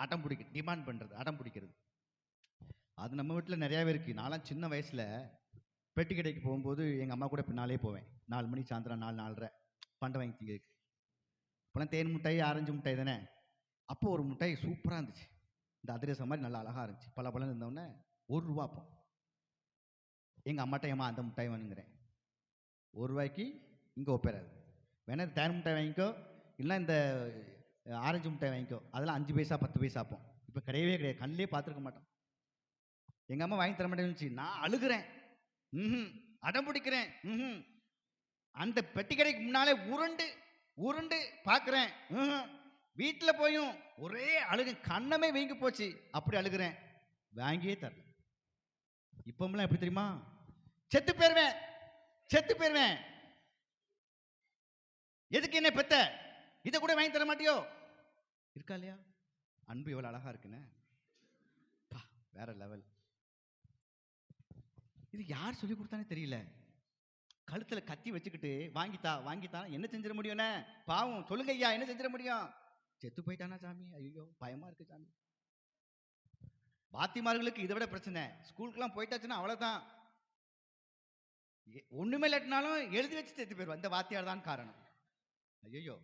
அடம் பிடிக்கிறது. டிமாண்ட் பண்ணுறது, அடம் பிடிக்கிறது. அது நம்ம வீட்டில் நிறையாவே இருக்குது. நான்லாம் சின்ன வயசில் பெட்டி கடைக்கு போகும்போது எங்கள் அம்மா கூட பின்னாலே போவேன். 4 மணி சாயந்தரம் 4, 4:30 பண்டை வாங்கி திங்கிறதுக்கு. இப்போலாம் தேன் மிட்டாய், ஆரஞ்சு மிட்டாய் தானே. அப்போ ஒரு மிட்டாய் சூப்பராக இருந்துச்சு, இந்த அதிரசம் மாதிரி நல்லா அழகாக இருந்துச்சு. பல பலன்னு இருந்தோடனே ₹1 அப்போ. எங்கள் அம்மாட்ட ஏமா அந்த மிட்டாய் வேணுங்கிறேன். ₹1 இங்கே ஒப்பேறாது. வேணா தேன் மிட்டாய் வாங்கிக்கோ, இல்லைன்னா இந்த ஆரஞ்சு மிட்டாய் வாங்கிக்கோ. அதெல்லாம் 5 பைசா 10 பைசா அப்போ. இப்போ கிடையவே கிடையாது, கண்ணிலே பார்த்துருக்க மாட்டோம். எங்கள் அம்மா வாங்கி தர மாட்டேன்னு நான் அழுகிறேன், அடம் பிடிக்கிறேன். அந்த பெட்டி கடைக்கு முன்னாலே உருண்டு உருண்டு பார்க்குறேன். வீட்டில் போயும் ஒரே அழுகு, கண்ணமே வீங்கி போச்சு. அப்படி அழுகிறேன், வாங்கியே தரல. இப்போம்லாம் எப்படி தெரியுமா? செத்து போயிருவேன், செத்து போயிருவேன், எதுக்கு என்ன பெத்த, இதை கூட வாங்கி தர மாட்டியோ? இருக்கா இல்லையா? அன்பு எவ்வளோ அழகா இருக்குன்னு, வேற லெவல். இது யார் சொல்லி கொடுத்தானே தெரியல. கழுத்துல கத்தி வச்சுக்கிட்டு வாங்கித்தா வாங்கித்தா என்ன செஞ்சிட முடியும்னே? பாவம், சொல்லுங்க ஐயா, என்ன செஞ்சிட முடியும்? செத்து போயிட்டானா சாமி, ஐயோ பயமா இருக்கு சாமி. பாத்திமார்களுக்கு இதை விட பிரச்சனை. ஸ்கூலுக்குலாம் போயிட்டாச்சுன்னா அவ்வளவுதான், ஒண்ணுமே இல்லாட்டினாலும் எழுதி வச்சு செத்து போயிடுவா, இந்த வாத்தியார் தான் காரணம். ஐயோ,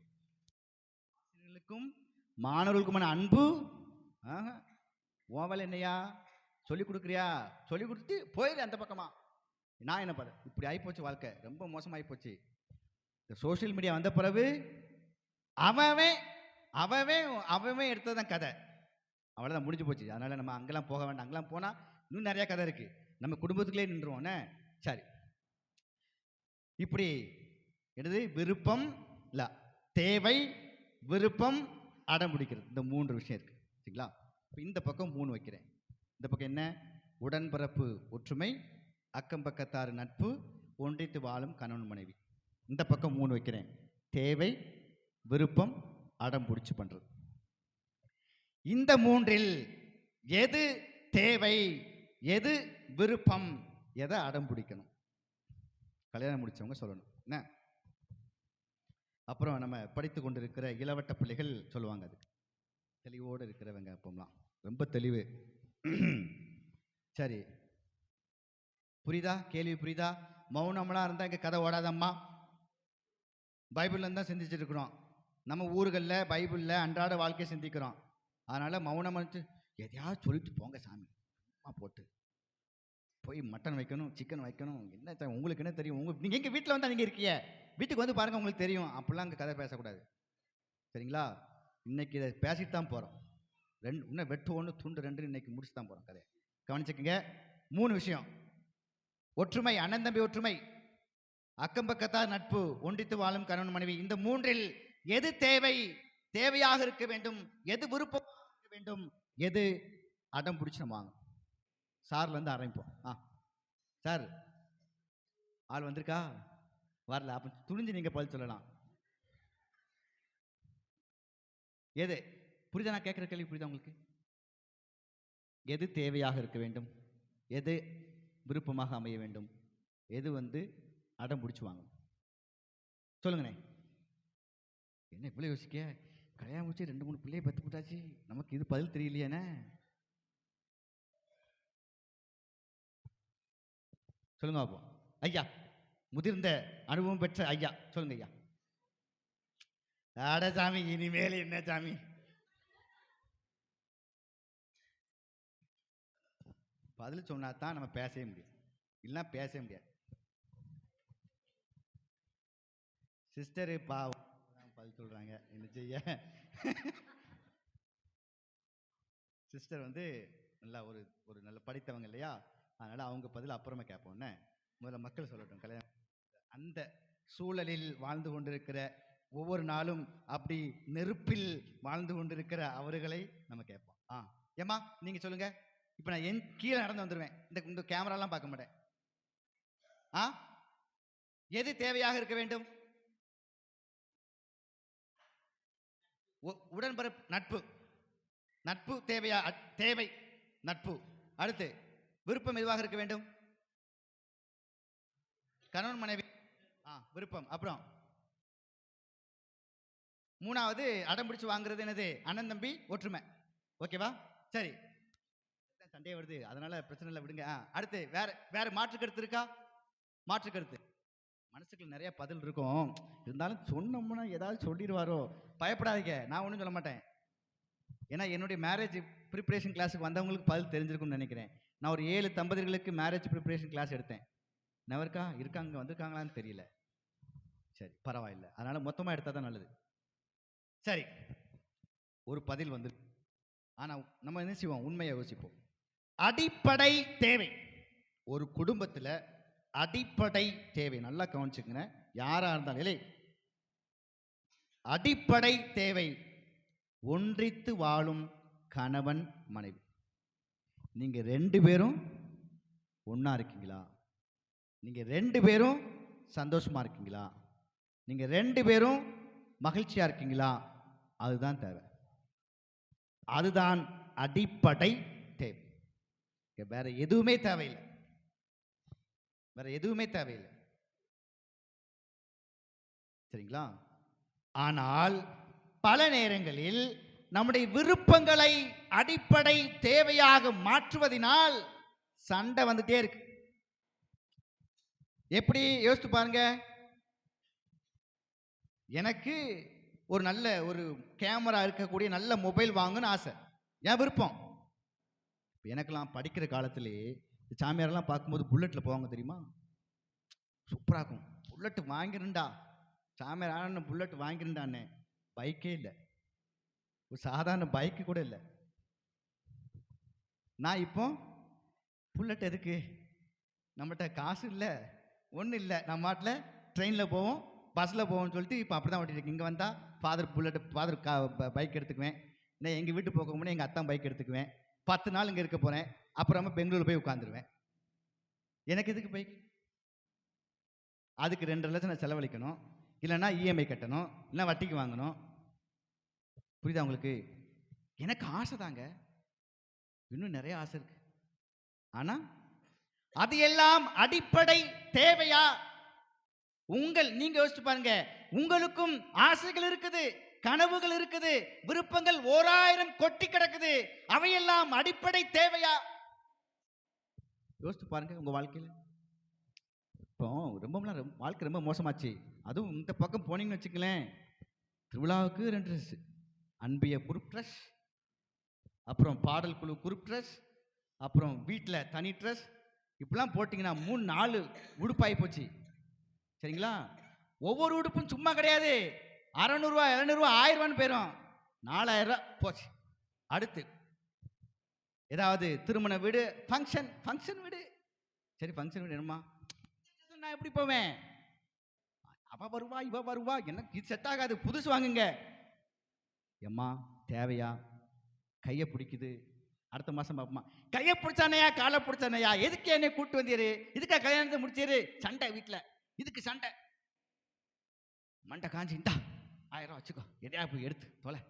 ஆசிரியர்களுக்கும் மாணவர்களுக்குமான அன்பு. ஓவல் என்னையா சொல்லி கொடுக்குறியா? சொல்லி கொடுத்துட்டு போயிடு அந்த பக்கமா. நான் என்ன பண்ண, இப்படி ஆகிப்போச்சு வாழ்க்கை, ரொம்ப மோசமாகி போச்சு. இந்த சோசியல் மீடியா வந்த பிறகு அவன் எடுத்ததான் கதை, அவ்வளோதான், முடிஞ்சு போச்சு. அதனால நம்ம அங்கெல்லாம் போக வேண்டாம். அங்கெல்லாம் போனால் இன்னும் நிறைய கதை இருக்கு. நம்ம குடும்பத்துக்குள்ளே நின்றுவோன்னே. சரி, இப்படி என்னது? விருப்பம் இல்லை, தேவை, விருப்பம், அடம் பிடிக்கிறது. இந்த 3 விஷயம் இருக்கு, சரிங்களா? இப்போ இந்த பக்கம் 3 வைக்கிறேன். இந்த பக்கம் என்ன? உடன்பிறப்பு ஒற்றுமை, அக்கம் பக்கத்தார் நட்பு, ஒன்றித்து வாழும் கணவன் மனைவி. இந்த பக்கம் 3 வைக்கிறேன். தேவை, விருப்பம், அடம் பிடிச்சு பண்றது. இந்த 3இல் எது தேவை, எது விருப்பம், எதை அடம் பிடிக்கணும்? கல்யாணம் முடிச்சவங்க சொல்லணும் என்ன. அப்புறம் நம்ம படித்து கொண்டிருக்கிற இளவட்ட பிள்ளைகள் சொல்லுவாங்க, அதுக்கு தெளிவோடு இருக்கிறவங்க அப்போம்லாம் ரொம்ப தெளிவு. சரி, புரியுதா? கேள்வி புரியுதா? மௌனம்லாம் இருந்தால் இங்கே கதை ஓடாதம்மா. பைபிள்ல தான் சிந்திச்சுட்டு இருக்கிறோம். நம்ம ஊர்களில் பைபிளில் அன்றாட வாழ்க்கையை சிந்திக்கிறோம். அதனால் மௌனம் வந்து எதையாவது சொல்லிட்டு போங்க சாமி, போட்டு போய் மட்டன் வைக்கணும், சிக்கன் வைக்கணும், என்ன உங்களுக்கு என்ன தெரியும்? நீங்கள் எங்கள் வீட்டில் வந்து நீங்கள் இருக்கீங்க, வீட்டுக்கு வந்து பாருங்கள், உங்களுக்கு தெரியும். அப்படிலாம் அங்கே கதை பேசக்கூடாது, சரிங்களா? இன்னைக்கு இதை பேசிட்டு தான் போகிறோம். இன்னும் வெட்டு 1 துண்டு 2 இன்னைக்கு முடிச்சு தான் போகிறோம் கதையை. கவனிச்சுக்கங்க. 3 விஷயம்: ஒற்றுமை, அண்ணன் தம்பி ஒற்றுமை, அக்கம் பக்கத்தார் நட்பு, ஒன்றித்து வாழும் கணவன் மனைவி. இந்த 3இல் எது தேவை, தேவையாக இருக்க வேண்டும், எது விருப்பமாக இருக்க வேண்டும், எது அடம் பிடிச்சு நம்ம வாங்க. சார்ல இருந்து ஆரம்பிப்போம். சார், ஆள் வந்திருக்கா? வரல, அப்ப துணிஞ்சு நீங்க பதில் சொல்லலாம். எது புரியுதா? நான் கேட்கிற கேள்வி புரியுதா உங்களுக்கு? எது தேவையாக இருக்க வேண்டும், எது விருப்பமாக அமைய வேண்டும், எது அடம் பிடிச்சு வாங்க? சொல்லுங்கண்ணே. என்ன இவ்வளோ யோசிக்க? கல்யாணம் முடிச்சு 2, 3 பிள்ளையை பத்து போட்டாச்சு, நமக்கு இது பதில் தெரியலையானே. சொல்லுங்க பாப்போம். ஐயா, முதிர்ந்த அனுபவம் பெற்ற ஐயா, சொல்லுங்க ஐயா. ஆட சாமி, இனிமேல் என்ன சாமி? பதில் சொன்னா தான் நம்ம பேசவே முடியும், இல்லைன்னா பேசவே முடியாது. சிஸ்டரு பாவம் பதில் சொல்றாங்க, என்ன செய்ய? சிஸ்டர் நல்லா ஒரு நல்ல படித்தவங்க இல்லையா? அதனால அவங்க பதில் அப்புறமா கேட்போம். முதல்ல மக்கள் சொல்லட்டும். கல்யாணம் அந்த சூழலில் வாழ்ந்து கொண்டிருக்கிற, ஒவ்வொரு நாளும் அப்படி நெருப்பில் வாழ்ந்து கொண்டிருக்கிற அவர்களை நம்ம கேட்போம். ஏம்மா நீங்க சொல்லுங்க. இப்ப நான் என் கீழே நடந்து வந்துடுவேன், இந்த கேமராலாம் பார்க்க மாட்டேன். எது தேவையாக இருக்க வேண்டும்? உடன்பிறப்பு நட்பு, நட்பு தேவையா? தேவை நட்பு. அடுத்து விருப்பம் எதுவாக இருக்க வேண்டும்? கணவன் மனைவி விருப்பம். அப்புறம் மூணாவது அடம் பிடிச்சு வாங்குறது என்னது? அண்ணன் தம்பி ஒற்றுமை. ஓகேவா? சரி, சண்டே வருது அதனால பிரச்சனை இல்லை, விடுங்க. அடுத்து வேற மாற்று கருத்து இருக்கா? மாற்று கருத்து மனசுக்குள்ள நிறைய பதில் இருக்கும், இருந்தாலும் சொன்னோம்னா ஏதாவது சொல்லிடுவாரோ, பயப்படாதீங்க, நான் ஒன்றும் சொல்ல மாட்டேன். ஏன்னா என்னுடைய மேரேஜ் ப்ரிப்பரேஷன் கிளாஸுக்கு வந்தவங்களுக்கு பதில் தெரிஞ்சிருக்கும்னு நினைக்கிறேன். நான் ஒரு 7 தம்பதிகளுக்கு மேரேஜ் ப்ரிப்பரேஷன் கிளாஸ் எடுத்தேன். நவருக்கா இருக்காங்க, வந்திருக்காங்களான்னு தெரியல. சரி, பரவாயில்லை, அதனால மொத்தமாக எடுத்தால் தான் நல்லது. சரி, ஒரு பதில் வந்து, ஆனால் நம்ம என்ன செய்வோம்? உண்மையை யோசிப்போம். அடிப்படை தேவை ஒரு குடும்பத்தில், அடிப்படை தேவை நல்லா கவனிச்சுக்கங்க, யாரா இருந்தாலும் இல்லை, அடிப்படை தேவை ஒன்றித்து வாழும் கணவன் மனைவி. நீங்க 2 பேரும் ஒன்னா இருக்கீங்களா? நீங்க 2 பேரும் சந்தோஷமா இருக்கீங்களா? நீங்க 2 பேரும் மகிழ்ச்சியா இருக்கீங்களா? அதுதான் தேவை, அதுதான் அடிப்படை தேவை. வேற எதுவுமே தேவையில்லை, வேற எதுவுமே தேவையில்லை. சரிங்களா? ஆனால் பல நேரங்களில் நம்முடைய விருப்பங்களை அடிப்படை தேவையாக மாற்றுவதனால் சண்டை வந்துட்டே இருக்கு. எப்படி யோசித்து பாருங்க. எனக்கு ஒரு நல்ல ஒரு கேமரா இருக்கக்கூடிய நல்ல மொபைல் வாங்கணும்னு ஆசை, என் விருப்பம். எனக்கெல்லாம் படிக்கிற காலத்திலே சாமியாரெல்லாம் பார்க்கும்போது புல்லட்டில் போவாங்க தெரியுமா, சூப்பராக இருக்கும். புல்லட்டு வாங்கிருண்டா, சாமியார் ஆன புல்லட் வாங்கிருண்டானே. பைக்கே இல்லை, ஒரு சாதாரண பைக்கு கூட இல்லை. நான் இப்போ புல்லட் எதுக்கு, நம்மகிட்ட காசு இல்லை, ஒன்றும் இல்லை, நம்ம மாட்டில் ட்ரெயினில் போவோம், பஸ்ஸில் போவோம்னு சொல்லிட்டு இப்போ அப்படி தான் ஓட்டிட்டு இருக்கு. இங்கே வந்தால் ஃபாதர் பைக் எடுத்துக்குவேன், நான் எங்கள் வீட்டு போக முன்னே எங்கள் அத்தான் பைக் எடுத்துக்குவேன், 10 நாள் இங்கே இருக்க போகிறேன், அப்புறமா பெங்களூர் போய் உட்காந்துருவேன். எனக்கு எதுக்கு பைக்? அதுக்கு 2.5 லட்சம் நான் செலவழிக்கணும், இல்லைன்னா இஎம்ஐ கட்டணும், இல்லைன்னா வட்டிக்கு வாங்கணும். புரியுதா உங்களுக்கு? எனக்கு ஆசை தாங்க, இன்னும் நிறைய ஆசை இருக்கு. ஆனா அது எல்லாம் அடிப்படை தேவையா? நீங்க யோசிச்சு பாருங்க, உங்களுக்கும் ஆசைகள் இருக்குது, கனவுகள் இருக்குது, விருப்பங்கள் 1000 கொட்டி கிடக்குது, அவையெல்லாம் அடிப்படை தேவையா? யோசிச்சு பாருங்க உங்க வாழ்க்கையில. இப்போ வாழ்க்கை ரொம்ப மோசமாச்சு. அதுவும் இந்த பக்கம் போனீங்கன்னு வச்சுக்கலேன், திருவிழாவுக்கு 2 ட்ரெஸ், அன்பிய குரூப் ட்ரெஸ், அப்புறம் பாடல் குழு குரூப் ட்ரெஸ், அப்புறம் வீட்டில் தனி ட்ரெஸ், இப்படிலாம் போட்டிங்கன்னா 3-4 உடுப்பாகி போச்சு. சரிங்களா? ஒவ்வொரு உடுப்பும் சும்மா கிடையாது, 600 ரூபா 700 ரூபா 1000 ரூபான்னு போயிடும், 4000 ரூபா போச்சு. அடுத்து ஏதாவது திருமண வீடு, ஃபங்க்ஷன் வீடு. சரி, ஃபங்க்ஷன் வீடு என்னமா, நான் எப்படி போவேன்? அவ வருவா இவ வருவா, எனக்கு இது செட் ஆகாது, புதுசு வாங்குங்க. எம்மா தேவையா? கையை பிடிக்குது, அடுத்த மாசம் பாப்பமா. கையை பிடிச்சானையா காலை பிடிச்சானையா, எதுக்கு என்னை கூட்டு வந்தீரு, இதுக்கா கல்யாணத்தை முடிச்சிரு, சண்டை வீட்டுல, இதுக்கு சண்டை, மண்டை காஞ்சி, இந்தா 1000 ரூபா வச்சுக்கோ, எதையா போய் எடுத்து தொலை.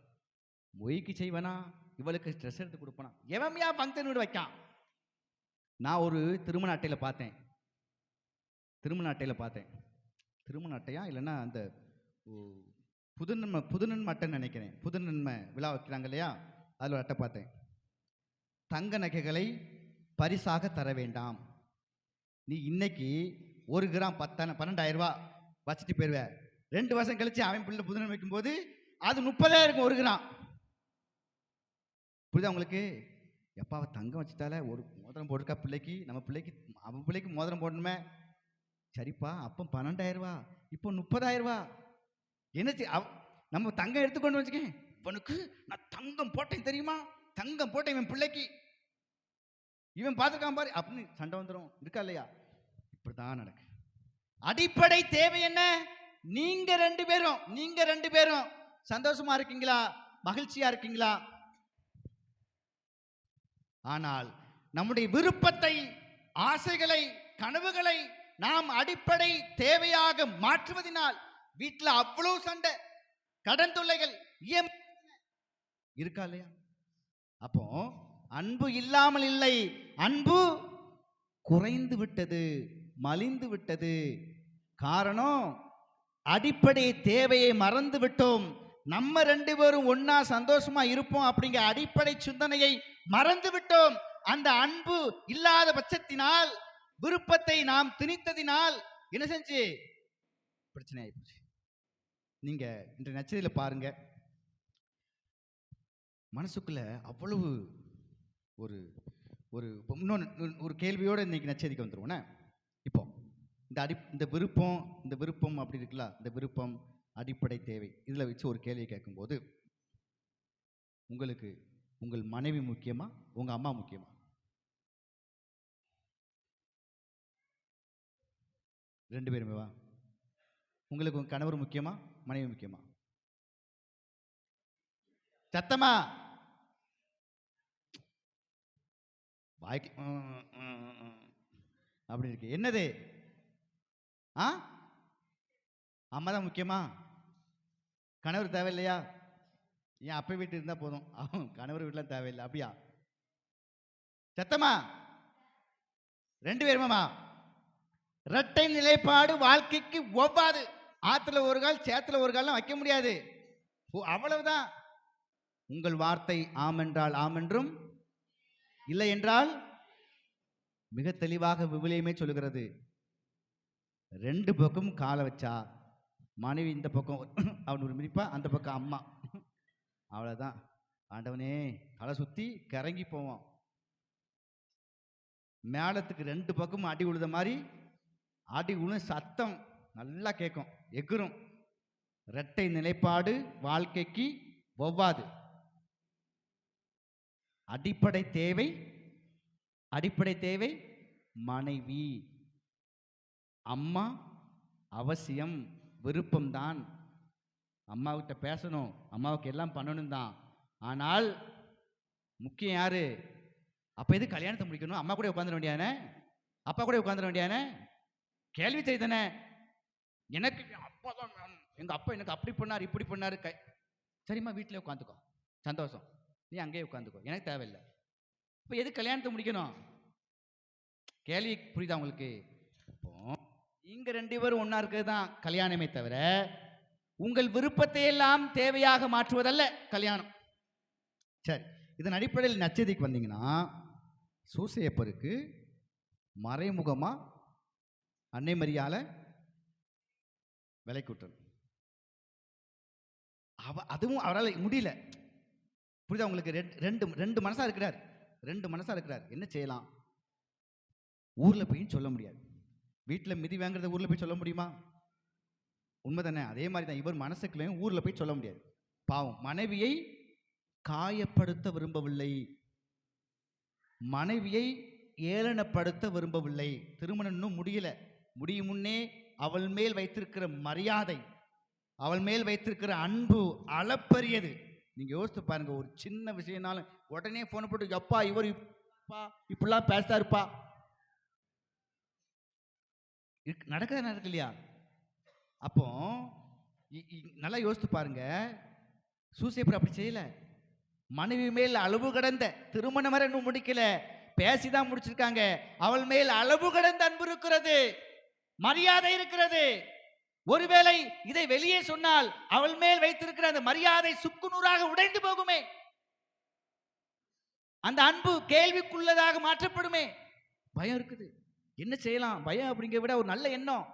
மொய்க்கு செய்வனா, இவளுக்கு ஸ்ட்ரெஸ் எடுத்து கொடுப்பனா, எவமையா ஃபங்க்ஷன் வீடு வைக்கான். நான் ஒரு திருமண அட்டையில் பார்த்தேன், திருமண அட்டையா இல்லைன்னா அந்த புதுநன்மை அட்டைன்னு நினைக்கிறேன், புதுநன்மை விழா வைக்கிறாங்க இல்லையா, அதில் ஒரு அட்டை பார்த்தேன். தங்க நகைகளை பரிசாக தர வேண்டாம், நீ இன்னைக்கு 1 கிராம் 12,000 ரூபா வச்சுட்டு போயிடுவேன், 2 வருஷம் கழிச்சு அவன் பிள்ளை புதுநன்மை வைக்கும்போது அது 30,000 இருக்கும் 1 கிராம். புரியுதா உங்களுக்கு? எப்பாவை தங்கம் வச்சுட்டால ஒரு மோதிரம் போட்டிருக்கா பிள்ளைக்கு, நம்ம பிள்ளைக்கு அவன் பிள்ளைக்கு மோதிரம் போடணுமே. சரிப்பா, அப்போ 12,000 ரூபா, இப்போ 30,000 ரூபா. என்ன நம்ம தங்கம் எடுத்துக்கொண்டு வச்சுக்கேன், இவனுக்கு நான் தங்கம் போட்டேன் தெரியுமா, தங்கம் போட்டேன் இவன் பிள்ளைக்கு, இவன் பார்த்துருக்கான் பாரு அப்படின்னு சண்டை வந்துடும். இருக்கா இல்லையா? இப்படிதான் நடக்கு. அடிப்படை தேவை என்ன? நீங்க 2 பேரும் சந்தோஷமா இருக்கீங்களா, மகிழ்ச்சியா இருக்கீங்களா? ஆனால் நம்முடைய விருப்பத்தை, ஆசைகளை, கனவுகளை நாம் அடிப்படை தேவையாக மாற்றுவதனால் வீட்டில் அவ்வளவு சண்டை, கடன் தொல்லைகள் இருக்கா இல்லையா? அப்போ அன்பு இல்லாமல் இல்லை, அன்பு குறைந்து விட்டது, மலிந்து விட்டது, காரணம் அடிப்படை தேவையை மறந்து விட்டோம். நம்ம ரெண்டு பேரும் ஒன்னா சந்தோஷமா இருப்போம் அப்படிங்கிற அடிப்படை சிந்தனையை மறந்து விட்டோம். அந்த அன்பு இல்லாத பட்சத்தினால், விருப்பத்தை நாம் திணித்ததினால் என்ன செஞ்சு பிரச்சனை ஆயிடுச்சு. நீங்க இன்று நச்சதியில பாருங்க, மனசுக்குள்ள அவ்வளவு ஒரு ஒரு இன்னொன்று கேள்வியோடு இன்னைக்கு நச்சதிக்கு வந்துருவோண்ணே. இப்போ இந்த விருப்பம் அப்படி இருக்குல்ல, இந்த விருப்பம் அடிப்படை தேவை, இதில் வச்சு ஒரு கேள்வி கேட்கும்போது, உங்களுக்கு உங்கள் மனைவி முக்கியமா, உங்கள் அம்மா முக்கியமா? ரெண்டு பேருமே வா. உங்களுக்கு உங்கள் கணவர் முக்கியமா, மனைவி முக்கியமா? சத்தமா வாய்க்கு அப்படி இருக்கு. என்னது? அம்மா தான் முக்கியமா? கணவர் தேவையில்லையா? ஏன் அப்பா வீட்டு இருந்தா போதும், கணவர் வீட்டுலாம் தேவையில்லை அப்படியா? சத்தமா ரெண்டு பேருமாமா? இரட்டை நிலைப்பாடு வாழ்க்கைக்கு ஒவ்வாது. ஆத்துல ஒரு கால் சேத்துல ஒரு காலம் வைக்க முடியாது, அவ்வளவுதான். உங்கள் வார்த்தை ஆம் என்றால் ஆம் என்றும், இல்லை என்றால் மிக தெளிவாக விவிலியமே சொல்லுகிறது, ரெண்டு பக்கம் காலை வச்சா மனைவி இந்த பக்கம் அவன் ஒரு மிதிப்பா, அந்த பக்கம் அம்மா, அவ்வளவுதான். ஆண்டவனே தலை சுத்தி கிறங்கி போவோம். மேளத்துக்கு ரெண்டு பக்கமும் அடி உழுத மாதிரி அடி உழு சத்தம் நல்லா கேட்கும், எகுரும். இரட்டை நிலைப்பாடு வாழ்க்கைக்கு ஒவ்வாது. அடிப்படை தேவை மனைவி, அம்மா அவசியம், விருப்பம்தான். அம்மாவிட்ட பேசணும், அம்மாவுக்கு எல்லாம் பண்ணணும் தான். ஆனால் முக்கியம் யாரு? அப்ப எது கல்யாணத்தை முடிக்கணும்? அம்மா கூட உட்காந்துட வேண்டியானே, அப்பா கூட உட்காந்துட வேண்டியானே? கேள்வி செய்தானே. எனக்கு அப்பா தான், எங்க அப்பா எனக்கு அப்படி பண்ணார் இப்படி பண்ணாரு. சரிம்மா வீட்டிலே உட்காந்துக்கோ, சந்தோஷம், நீ அங்கேயே உட்காந்துக்கோ, எனக்கு தேவையில்லை. இப்போ எது கல்யாணத்தை முடிக்கணும்? கேள்வி புரியுதா உங்களுக்கு? இப்போ இங்க ரெண்டு பேரும் ஒன்னா இருக்கிறது தான் கல்யாணமே தவிர, உங்கள் விருப்பத்தை எல்லாம் தேவையாக மாற்றுவதல்ல கல்யாணம். சரி, இதன் அடிப்படையில் நச்சதிக்கு வந்தீங்கன்னா, சூசையப்பருக்கு மறைமுகமா அன்னை மரியாளை விலை கூட்டணும். அதுவும் அவரால் முடியல. புரியுதா உங்களுக்கு? ரெண்டு மனசா இருக்கிறார். என்ன செய்யலாம்? ஊர்ல போய் சொல்ல முடியாது. வீட்டில் மிதி வாங்குறத ஊர்ல போய் சொல்ல முடியுமா? உண்மைதானே? அதே மாதிரி தான் இவர் மனசுக்குள்ளேயும் ஊர்ல போய் சொல்ல முடியாது. பாவம், மனைவியை காயப்படுத்த விரும்பவில்லை, மனைவியை ஏளனப்படுத்த விரும்பவில்லை. திருமணம் இன்னும் முடியல, முடியும் முன்னே அவள் மேல் வைத்திருக்கிற மரியாதை, அவள் மேல் வைத்திருக்கிற அன்பு அளப்பரியது. நீங்க யோசித்து பாருங்க, ஒரு சின்ன விஷயம்னாலும் உடனே போன போட்டு, எப்பா இவர் இப்படிலாம் பேசாருப்பா, நடக்குதா நடக்கு இல்லையா? அப்போ நல்லா யோசித்து பாருங்க, சூசையப்பர் அப்படி செய்யல. மனைவி மேல் அளவு கடந்த, திருமணம் வரை இன்னும் முடிக்கல, பேசிதான் முடிச்சிருக்காங்க, அவள் மேல் அளவு கடந்த அன்பு இருக்கிறது, மரியாதை இருக்கிறது. ஒருவேளை இதை வெளியே சொன்னால் அவள் மேல் வைத்திருக்கிற அந்த மரியாதை சுக்குநூறாக உடைந்து போகுமே, அந்த அன்பு கேள்விக்குள்ளதாக மாற்றப்படுமே. பயம் இருக்குது. என்ன செய்யலாம்? பயம் அப்படிங்கிற விட ஒரு நல்ல எண்ணம்.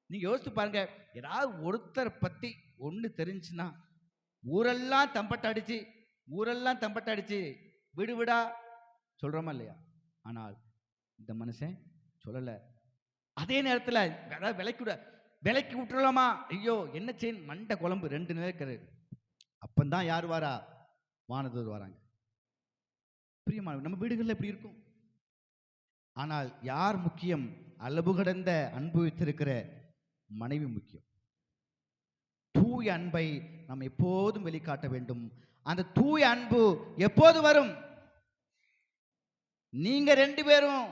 நீங்க யோசித்து பாருங்க, ஏதாவது ஒருத்தர் பத்தி ஒண்ணு தெரிஞ்சுன்னா ஊரெல்லாம் தம்பட்ட அடிச்சு விடு விடா சொல்றோமா இல்லையா? ஆனால் இந்த மனுஷன் சொல்லல. அதே நேரத்தில் அதாவது விலைக்கு விட்டுறலாமா? ஐயோ என்ன செய்ய, மண்டை குழம்பு 2 நிலைக்கிறது. அப்பந்தான் யார் வாரா? வானதூர் வராங்க. பிரியமான நம்ம வீடுகளில் எப்படி இருக்கும்? ஆனால் யார் முக்கியம்? அளவு கடந்த அன்பு வைத்திருக்கிற மனைவி முக்கியம். தூய அன்பை நாம் எப்போதும் வெளிக்காட்ட வேண்டும். அந்த தூய அன்பு எப்போது வரும்? நீங்க 2 பேரும்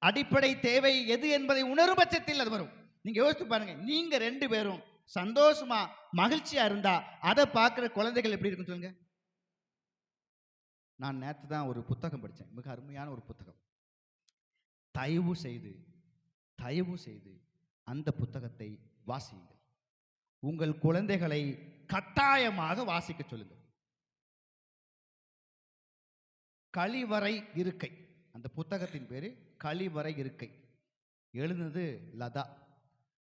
அடிப்படை தேவை எது என்பதை உணரும் பட்சத்தில் அது வரும். நீங்க யோசித்து பாருங்க, நீங்க 2 பேரும் சந்தோஷமா மகிழ்ச்சியா இருந்தா அதை பார்க்கிற குழந்தைகள் எப்படி இருக்குன்னு சொல்லுங்க. நான் நேற்று தான் ஒரு புத்தகம் படித்தேன், மிக அருமையான ஒரு புத்தகம். தயவு செய்து அந்த புத்தகத்தை வாசியுங்கள். உங்கள் குழந்தைகளை கட்டாயமாக வாசிக்க சொல்லுங்கள். கழிவறை இருக்கை, அந்த புத்தகத்தின் பேரு கழிவறை இருக்கை. எழுதுனது லதா.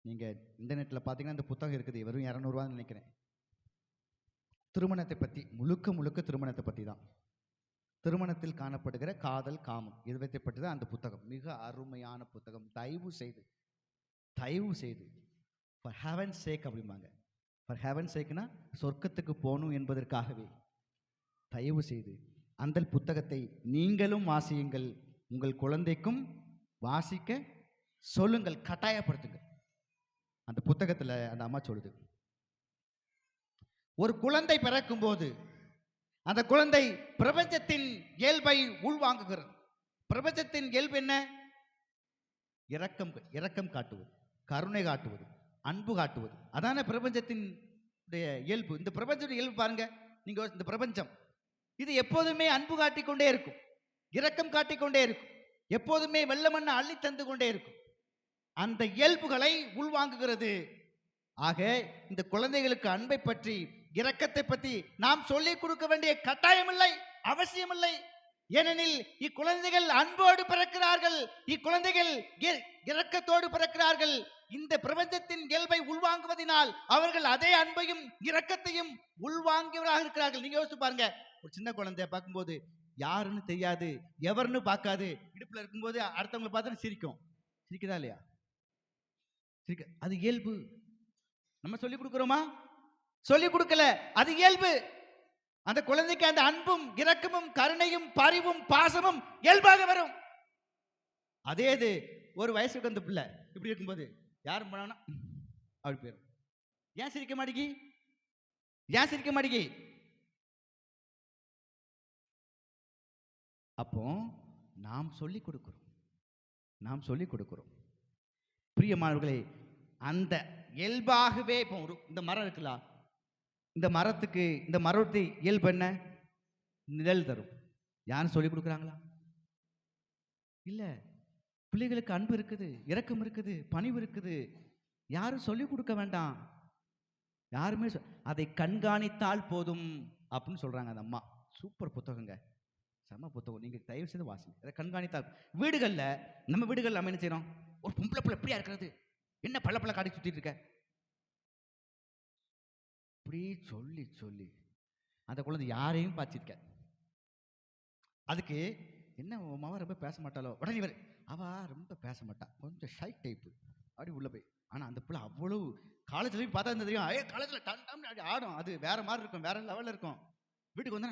நீங்க இன்டர்நெட்ல பாத்தீங்கன்னா இந்த புத்தகம் இருக்குது, வெறும் 200 ரூபான்னு நினைக்கிறேன். திருமணத்தை பற்றி, முழுக்க திருமணத்தை பற்றி தான். திருமணத்தில் காணப்படுகிற காதல், காமம், இதுவத்தை பற்றி தான் அந்த புத்தகம். மிக அருமையான புத்தகம். தயவு செய்து ஃபார் ஹெவன்ஸ் சேக் அப்படிம்பாங்க. ஃபார் ஹெவன்ஸ் சேக்னா சொர்க்கத்துக்கு போகணும் என்பதற்காகவே தயவு செய்து அந்த புத்தகத்தை நீங்களும் வாசியுங்கள், உங்கள் குழந்தைக்கும் வாசிக்க சொல்லுங்கள், கட்டாயப்படுத்துங்கள். அந்த புத்தகத்தில் அந்த அம்மா சொல்லுது, ஒரு குழந்தை பிறக்கும் போது அந்த குழந்தை பிரபஞ்சத்தின் இயல்பை உள்வாங்குகிறது. பிரபஞ்சத்தின் இயல்பு என்ன? இரக்கம் காட்டுவது, கருணை காட்டுவது, அன்பு காட்டுவது. அதான பிரபஞ்சத்தின் இயல்பு. இந்த பிரபஞ்சத்தின் இயல்பு பாருங்க, நீங்க இந்த பிரபஞ்சம் இது எப்போதுமே அன்பு காட்டிக்கொண்டே இருக்கும், இரக்கம் காட்டிக்கொண்டே இருக்கும், எப்போதுமே வெள்ளமண்ண அள்ளி தந்து கொண்டே இருக்கும். அந்த இயல்புகளை உள்வாங்குகிறது. ஆக இந்த குழந்தைகளுக்கு அன்பை பற்றி, இரக்கத்தை பற்றி நாம் சொல்லிக் கொடுக்க வேண்டிய கட்டாயமில்லை, அவசியமில்லை. ஏனெனில் இக்குழந்தைகள் அன்போடு பிறக்கிறார்கள், இக்குழந்தைகள் இரக்கத்தோடு பிறக்கிறார்கள். இந்த பிரபஞ்சத்தின் இயல்பை உள்வாங்குவதனால் அவர்கள் அதே அன்பையும் இரக்கத்தையும் உள்வாங்கியவராக இருக்கிறார்கள். நீங்க யோசிச்சு பாருங்க, ஒரு சின்ன குழந்தைய பார்க்கும்போது யாருன்னு தெரியாது, எவருன்னு பார்க்காது, இடுப்புல இருக்கும்போது அடுத்தவங்களை பார்த்து சிரிக்கும். சிரிக்குதா இல்லையா? அது இயல்பு. நம்ம சொல்லிக் கொடுக்கிறோமா? சொல்லிக் கொடுக்கல, அது இயல்பு. அந்த குழந்தைக்கு அந்த அன்பும் இரக்கமும் கருணையும் பரிவும் பாசமும் இயல்பாக வரும். அதே இது ஒரு வயசுக்கு அந்த பிள்ளை இப்படி இருக்கும்போது யாரும் பண்ணா அப்படி போயிடும். ஏன் சிரிக்க மாட்டேங்கி? ஏன் சிரிக்க மாட்டேங்கி? அப்போ நாம் சொல்லிக் கொடுக்கிறோம். பிரியமானவர்களே, அந்த இயல்பாகவே இப்போ இந்த மரம் இருக்கலாம், இந்த மரத்துக்கு, இந்த மரத்தை இயல்பு என்ன? நிழல் தரும். யாரும் சொல்லிக் கொடுக்குறாங்களா? இல்ல. பிள்ளைகளுக்கு அன்பு இருக்குது, இரக்கம் இருக்குது, பணிவு இருக்குது. யாரும் சொல்லிக் கொடுக்க வேண்டாம். யாருமே அதை கண்காணித்தால் போதும் அப்படின்னு சொல்றாங்க அந்த அம்மா. சூப்பர் புத்தகங்க, செம்ம புத்தகம். நீங்க தயவு செய்து வாசிங்க. அதை கண்காணித்தால். வீடுகள்ல, நம்ம வீடுகள்ல நம்ம என்ன செய்யறோம்? ஒரு பொம்பளை பிள்ளை எப்படியா இருக்கிறது, என்ன பள்ள காட்டி சுத்திட்டு இருக்க, இப்படி சொல்லி அந்த குழந்தை யாரையும் பாய்ச்சிருக்க. அதுக்கு என்ன மாவா ரொம்ப பேச மாட்டாளோ, உடனே அவ ரொம்ப பேச மாட்டா, கொஞ்சம் ஷை டைப்பு, அப்படி உள்ள போய். ஆனா அந்த பிள்ளை அவ்வளவு காலேஜ்ல போய் பார்த்தா தெரியும், காலேஜ்ல அப்படி ஆடும். அது வேற மாதிரி இருக்கும், வேற லெவல்ல இருக்கும். வீட்டுக்கு வந்தா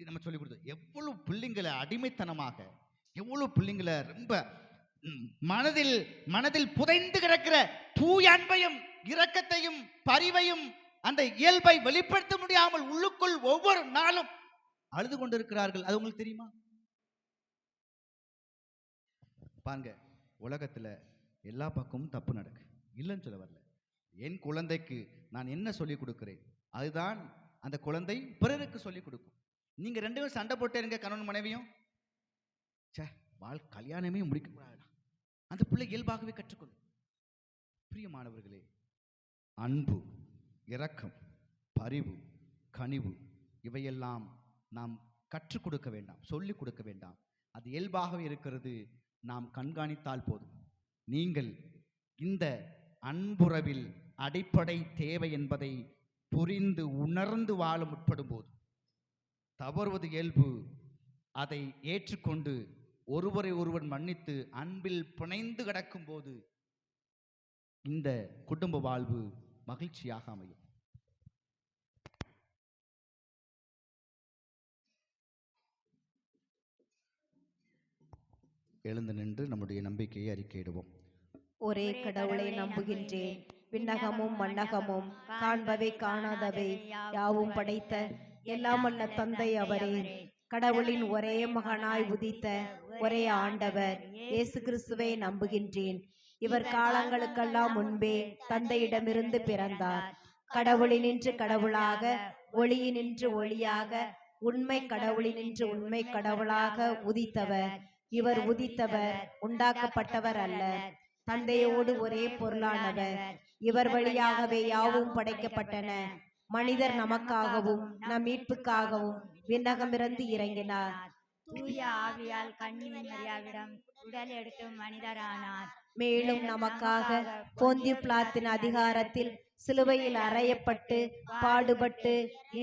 நம்ம சொல்லி கொடுத்தோம். எவ்வளவு பிள்ளைங்களை அடிமைத்தனமாக, எவ்வளவு பிள்ளைங்களை ரொம்ப மனதில் புதைந்து கிடக்கிற தூய அன்பையும் இரக்கத்தையும் பரிவையும் அந்த இயல்பை வெளிப்படுத்த முடியாமல் உள்ளுக்குள் ஒவ்வொரு நாளும் அழுது கொண்டிருக்கிறார்கள். அது உங்களுக்கு தெரியுமா? பாருங்க, உலகத்துல எல்லா பக்கமும் தப்பு நடக்கு, இல்லைன்னு சொல்ல வரல. என் குழந்தைக்கு நான் என்ன சொல்லிக் கொடுக்கிறேன், அதுதான் அந்த குழந்தை பிறருக்கு சொல்லிக் கொடுக்கும். நீங்க 2 பேரும் சண்டை போட்டே இருங்க, கணவன் மனைவியும், கல்யாணமே முடிக்க, அந்த பிள்ளை இயல்பாகவே கற்றுக்கொள்ளும். பிரியமானவர்களே, அன்பு, இரக்கம், பரிவு, கனிவு இவையெல்லாம் நாம் கற்றுக் கொடுக்க வேண்டாம், சொல்லிக் கொடுக்க வேண்டாம். அது இயல்பாகவே இருக்கிறது. நாம் கண்காணித்தால் போதும். நீங்கள் இந்த அன்புறவில் அடிப்படை தேவை என்பதை புரிந்து உணர்ந்து வாழ முற்படும் போது தவறுவது இயல்பு. அதை ஏற்றுக்கொண்டு ஒருவரை ஒருவர் மன்னித்து அன்பில் பிணைந்து கிடக்கும் போது இந்த குடும்ப வாழ்வு மகிழ்ச்சியாக அமையும். எழுந்து நின்று நம்முடைய நம்பிக்கையை அறிக்கையிடுவோம். ஒரே கடவுளை நம்புகின்றேன். விண்ணகமும் மண்ணகமும் காண்பவை காணாதவை யாவும் படைத்த எல்லாம் வல்ல தந்தை அவரே. கடவுளின் ஒரே மகனாய் உதித்த ஒரே ஆண்டவர் இயேசு கிறிஸ்துவை நம்புகின்றேன். இவர் காலங்களுக்கெல்லாம் முன்பே தந்தையிடமிருந்து பிறந்தார். கடவுளினின்று கடவுளாக, ஒளியினின்று ஒளியாக, உண்மை கடவுளினின்று உண்மை கடவுளாக உதித்தவர். இவர் உதித்தவர், உண்டாக்கப்பட்டவர் அல்ல. தந்தையோடு ஒரே பொருளானவர். இவர் வழியாகவே யாவும் படைக்கப்பட்டன. மனிதர் நமக்காகவும் நம் மீட்புக்காகவும் விண்ணகமிருந்து இறங்கினார். தூய ஆவியால் கன்னி மரியாவிடம் உடல் எடுத்து மனிதரானார். மேலும் நமக்காக போந்தியு பிலாத்தின் அதிகாரத்தில் சிலுவையில் அறையப்பட்டு பாடுபட்டு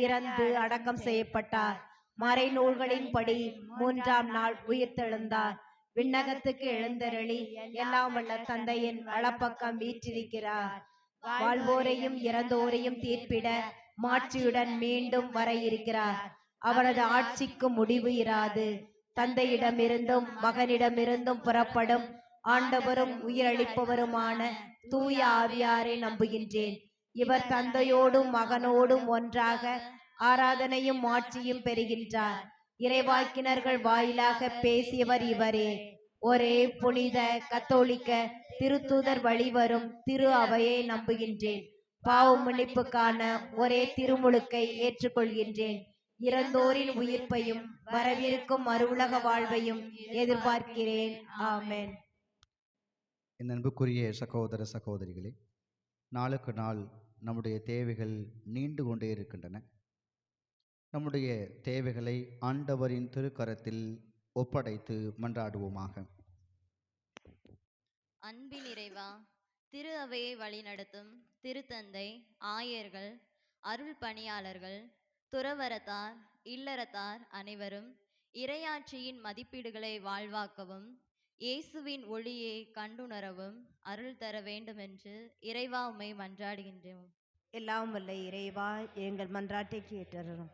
இறந்து அடக்கம் செய்யப்பட்டார். மறைநூல்களின்படி 3ஆம் நாள் உயிர்த்தெழுந்தார். விண்ணகத்துக்கு எழுந்தருளி எல்லாம் வல்ல தந்தையின் வலப்பக்கம் வீற்றிருக்கிறார். வாழ்வோரையும் இறந்தோரையும் தீர்ப்பிட மாட்சியுடன் மீண்டும் வர இருக்கிறார். அவரது ஆட்சிக்கு முடிவு இராது. தந்தையிடமிருந்தும் மகனிடமிருந்தும் புறப்படும் ஆண்டவரும் உயிரளிப்பவருமான தூய ஆவியாரை நம்புகின்றேன். இவர் தந்தையோடும் மகனோடும் ஒன்றாக ஆராதனையும் ஆட்சியும் பெறுகின்றார். இறைவாக்கினர்கள் வாயிலாக பேசியவர் இவரே. ஒரே புனித கத்தோலிக்க திருத்தூதர் வழிவரும் திரு அவையை நம்புகின்றேன். பாவ மன்னிப்புக்கான ஒரே திருமுழுக்கை ஏற்றுக்கொள்கின்றேன். இறந்தோரின் உயிர்ப்பையும் வரவிருக்கும் மறுவுலக வாழ்வையும் எதிர்பார்க்கிறேன். ஆமென். என் அன்புக்குரிய சகோதர சகோதரிகளே, நாளுக்கு நாள் நம்முடைய தேவைகள் நீண்டு கொண்டே இருக்கின்றன. நம்முடைய தேவைகளை ஆண்டவரின் திருக்கரத்தில் ஒப்படைத்து மன்றாடுவோமாக. அன்பின் இறைவா, திரு அவையை வழிநடத்தும் திருத்தந்தை, ஆயர்கள், அருள் பணியாளர்கள், துறவரத்தார், இல்லறத்தார் அனைவரும் இறையாட்சியின் மதிப்பீடுகளை வாழ்வாக்கவும் இயேசுவின் ஒளியை கண்டுணரவும் அருள் தர வேண்டுமென்று இறைவா உம்மை மன்றாடுகின்றோம். எல்லாம் வல்ல இறைவா, எங்கள் மன்றாட்டை கேட்டருளும்.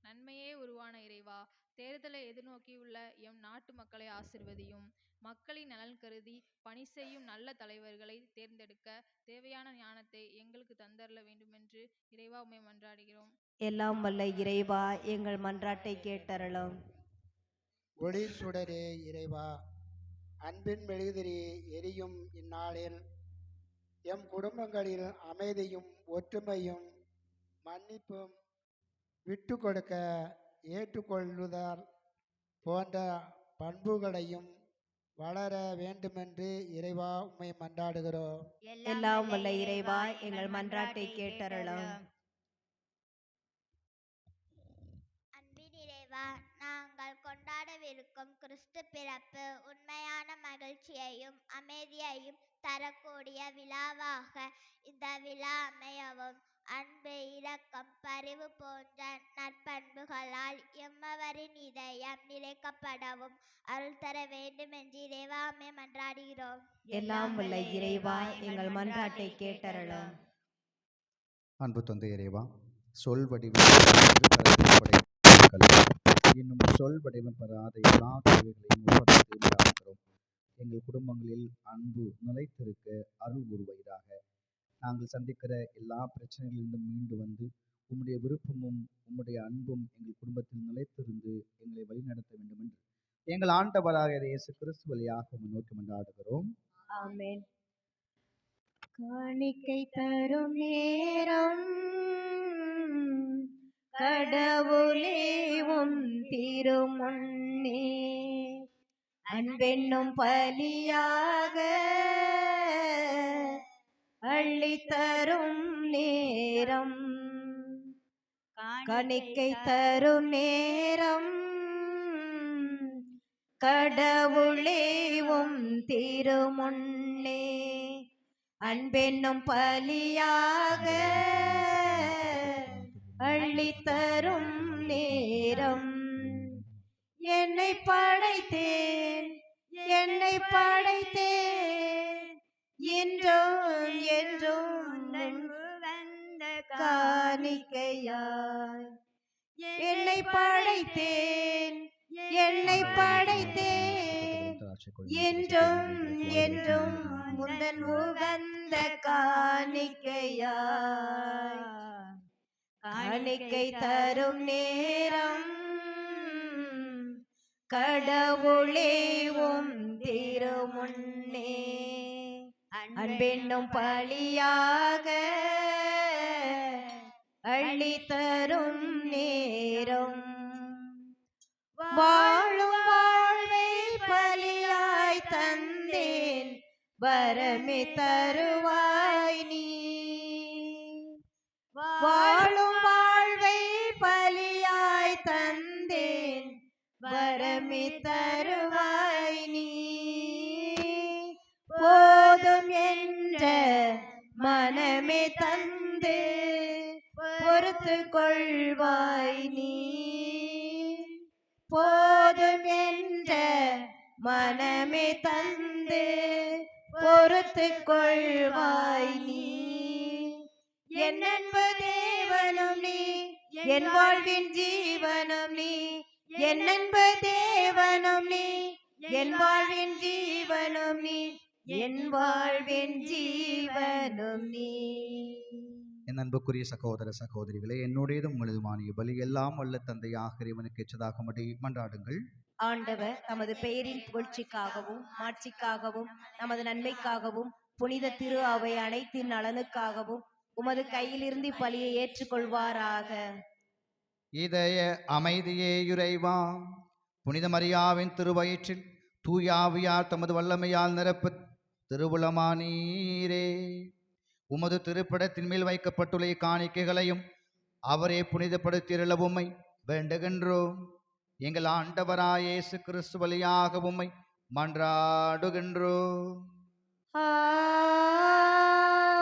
நன்மையே உருவான இறைவா, தேர்தலை எதிர்நோக்கியுள்ள எம் நாட்டு மக்களை ஆசிர்வதியும். மக்களின் நலன் கருதி பணி செய்யும் நல்ல தலைவர்களை தேர்ந்தெடுக்க தேவையான ஞானத்தை எங்களுக்கு தந்தரல வேண்டுமென்று இறைவா உம்மை மன்றாடுகிறோம். எல்லாம் வல்ல இறைவா, எங்கள் மன்றாட்டை கேட்டருளும். ஒளி சுடரே இறைவா, அன்பின் மெழுகுதிரி எரியும் இந்நாளில் எம் குடும்பங்களில் அமைதியும் ஒற்றுமையும் மன்னிப்பும் விட்டு கொடுக்க ஏற்றுக்கொள்ளுதல் போன்ற பண்புகளையும் வளர வேண்டுமென்று இறைவா உம்மை மன்றாடுகிறோம். எல்லாம் வல்ல இறைவா, எங்கள் மன்றாட்டை கேட்டருளும். அன்பின் இறைவா, நாங்கள் கொண்டாடவிருக்கும் கிறிஸ்து பிறப்பு உண்மையான மகிழ்ச்சியையும் அமைதியையும் தரக்கூடிய விழாவாக இந்த விழா அமையவும். அன்பு, இரக்கம், பரிவு போன்ற நற்பண்புகளால் எம்மவரின் இதயம் நிறைக்கப்படவும் அருள் தர வேண்டும் என்று இறைவா உம்மை மன்றாடுகிறோம். எல்லாம் வல்ல இறைவா, எங்கள் மன்றாட்டை கேட்டருளும். அன்பு தந்தை இறைவா, சொல் வடிவம் இன்னும் சொல் வடிவம் பெறாத எல்லா தேவைகளையும் ஒப்படைத்து மன்றாடுகிறோம். எங்கள் குடும்பங்களில் அன்பு நிலைத்திருக்க அருள் உருவாயிராக. நாங்கள் சந்திக்கிற எல்லா பிரச்சனைகளிலிருந்தும் மீண்டு வந்து உம்முடைய விருப்பமும் உம்முடைய அன்பும் எங்கள் குடும்பத்தில் நிலைத்திருந்து எங்களை வழிநடத்த வேண்டும் என்று எங்கள் ஆண்டவராக இயேசு கிறிஸ்து வழியாக உம்மை நோக்கி மன்றாடுகிறோம். ஆமென். காணிக்கை தரும் நேரம் கடவுளே உம் திருமுன்னே அன்பென்னும் பலியாக அள்ளித்தரும் நேரம், காணிக்கை தரும் நேரம் கடவுளே உம் திருமுன்னே அன்பென்னும் பலியாக அள்ளித்தரும் நேரம். என்னை படைத்தேன், என்னை படைத்தேன், என்றும் என்றும் வந்த காணிக்கையாய். என்னை படைத்தேன், என்னை படைத்தேன், என்றும் என்றும் முந்தன் உகந்த காணிக்கையாய். காணிக்கை தரும் நேரம் கடவுளே உம் திருமுன்னே அன்பென்னும் பலியாக அள்ளித்தரும் நேரம். வாழும் வாழ்வை பலியாய் தந்தே வரமே தருவாய் நீ. வாழும் வாழ்வை பலியாய் தந்தேன், வரமே தருவாய் நீ. போதும் என்ற மனமே தந்து பொறுத்து கொள்வாய் நீ. போதும் என்ற மனமே தந்து பொறுத்து கொள்வாய் நீ. என் அன்பு தேவனும் நீ, என் வாழ்வின் ஜீவனும் நீ. என் அன்பு தேவனும் நீ, என் வாழ்வின் ஜீவனும் நீ. என் வாழ்வின் ஜீவனும் நீ. என் அன்புக்குரிய சகோதர சகோதரிகளே, என்னுடையதும் உங்களதுமான பலி எல்லாம் வல்ல தந்தையாக இறைவனுக்கு ஏற்றதாகும்படி மன்றாடுங்கள். ஆண்டவர் தமது பெயரின் புகழ்ச்சிக்காகவும் மாட்சிக்காகவும் நமது நன்மைக்காகவும் புனித திரு அவை அனைத்தின் நலனுக்காகவும் உமது கையிலிருந்து பலியை ஏற்றுக்கொள்வாராக. இதய அமைதியே இறைவா, புனித மரியாவின் திருவயிற்றில் தூயாவியார் தமது வல்லமையால் நிரப்ப திருவுளமானீரே. உமது திருப்படத்தின் மேல் வைக்கப்பட்டுள்ள காணிக்கைகளையும் அவரே புனிதப்படுத்தியுள்ள உம்மை வேண்டுகின்றோம். எங்கள் ஆண்டவராய் இயேசு கிறிஸ்து வழியாக உம்மை மன்றாடுகின்றோம்.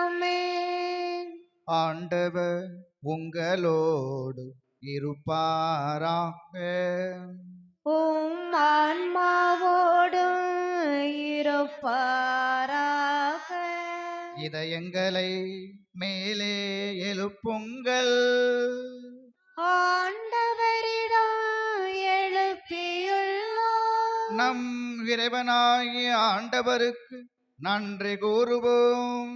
ஆமென். ஆண்டவர் உங்களோடு இருப்பாராக. உம் ஆன்மாவோடும் இருப்பாராக. இதயங்களை மேலே எழுப்புங்கள். ஆண்டவரிடம் எழுப்பியுள்ளோம். நம் இறைவனாகிய ஆண்டவருக்கு நன்றி கூறுவோம்.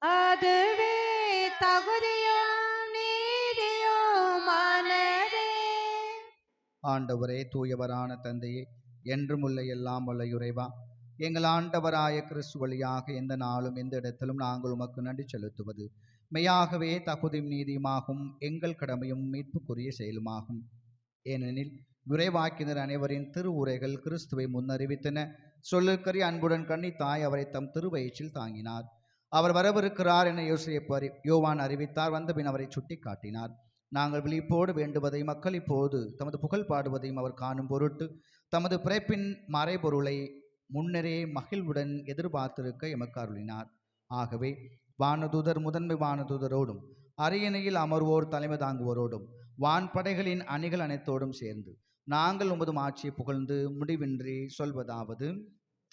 அதுவே தகுதியும் நீதியுமானதே. ஆண்டவரே, தூயவரான தந்தையே, என்றும் உள்ள எல்லாம் வல்ல இறைவா, எங்கள் ஆண்டவராய கிறிஸ்து வழியாக எந்த நாளும் எந்த இடத்திலும் நாங்கள் உமக்கு நன்றி செலுத்துவது மெய்யாகவே தகுதியும் நீதியுமாகும், எங்கள் கடமையும் மீட்புக்குரிய செயலுமாகும். ஏனெனில் விரைவாக்கினர் அனைவரின் திருவுரைகள் கிறிஸ்துவை முன்னறிவித்தன. சொல்லுக்கரிய அன்புடன் கன்னித்தாய் அவரை தம் திருவயிற்றில் தாங்கினார். அவர் வரவிருக்கிறார் என யோவான் அறிவித்தார். வந்தபின் அவரை சுட்டி காட்டினார். நாங்கள் விழிப்போடு வேண்டுவதை மக்கள் இப்போது தமது புகழ் பாடுவதையும் அவர் காணும் பொருட்டு தமது பிறப்பின் மறைபொருளை முன்னரே மகிழ்வுடன் எதிர்பார்த்திருக்க எமக்கு அருளினார். ஆகவே வானதூதர் முதன்மை வானதூதரோடும் அரியணையில் அமர்வோர் தலைமை தாங்குவோரோடும் வான்படைகளின் அணிகள் அனைத்தோடும் சேர்ந்து நாங்கள் உமது ஆட்சியை புகழ்ந்து முடிவின்றி சொல்வதாவது: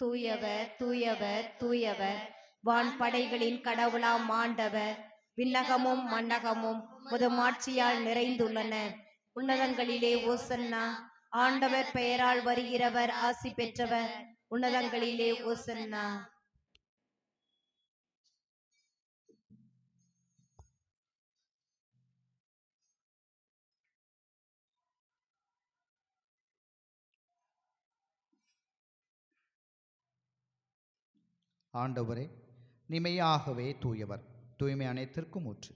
தூயவர் தூயவர் தூயவர், வான்படைகளின் கடவுளாம் ஆண்டவர். விண்ணகமும் மண்ணகமும் உமது மாட்சியால் நிறைந்துள்ளன. உன்னதங்களிலே ஓசன்னா. ஆண்டவர் பெயரால் வருகிறவர் ஆசி பெற்றவர். உன்னதங்களிலே ஓசன்னா. ஆண்டவரே, நிமையாகவே தூயவர், தூய்மை அனைத்திற்கும் ஊற்று.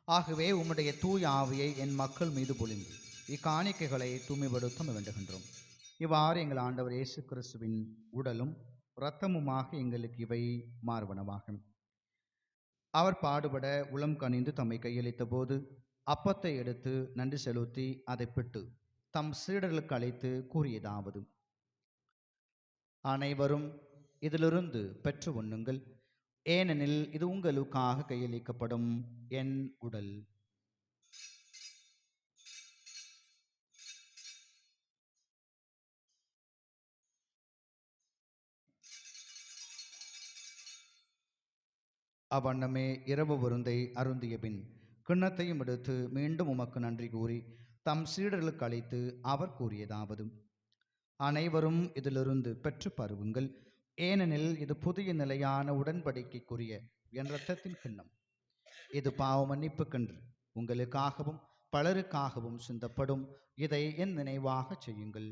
ஆகவே உம்முடைய தூய ஆவியை என் மக்கள் மீது பொழிந்து இக்காணிக்கைகளை தூய்மைப்படுத்த வேண்டுகின்றோம். இவ்வாறு எங்கள் ஆண்டவர் இயேசு கிறிஸ்துவின் உடலும் இரத்தமுமாக எங்களுக்கு இவை மார்பனவாகும். அவர் பாடுபட உளம் கனிந்து தம்மை கையளித்த போது அப்பத்தை எடுத்து நன்றி செலுத்தி அதை பிட்டு தம் சீடர்களுக்கு அழைத்து கூறியதாவது: அனைவரும் இதிலிருந்து பெற்று உண்ணுங்கள், ஏனெனில் இது உங்களுக்காக கையளிக்கப்படும் என் உடல். அவ்வண்ணமே இரவு விருந்தை அருந்திய பின் கிண்ணத்தையும் எடுத்து மீண்டும் உமக்கு நன்றி கூறி தம் சீடர்களுக்கு அழைத்து அவர் கூறியதாவது: அனைவரும் இதிலிருந்து பெற்று பருவுங்கள், ஏனெனில் இது புதிய நிலையான உடன்படிக்கைக்குரிய என் இரத்தத்தின் கிண்ணம். இது பாவ மன்னிப்புக்கென்று உங்களுக்காகவும் பலருக்காகவும் சிந்தப்படும். இதை என் நினைவாக செய்யுங்கள்.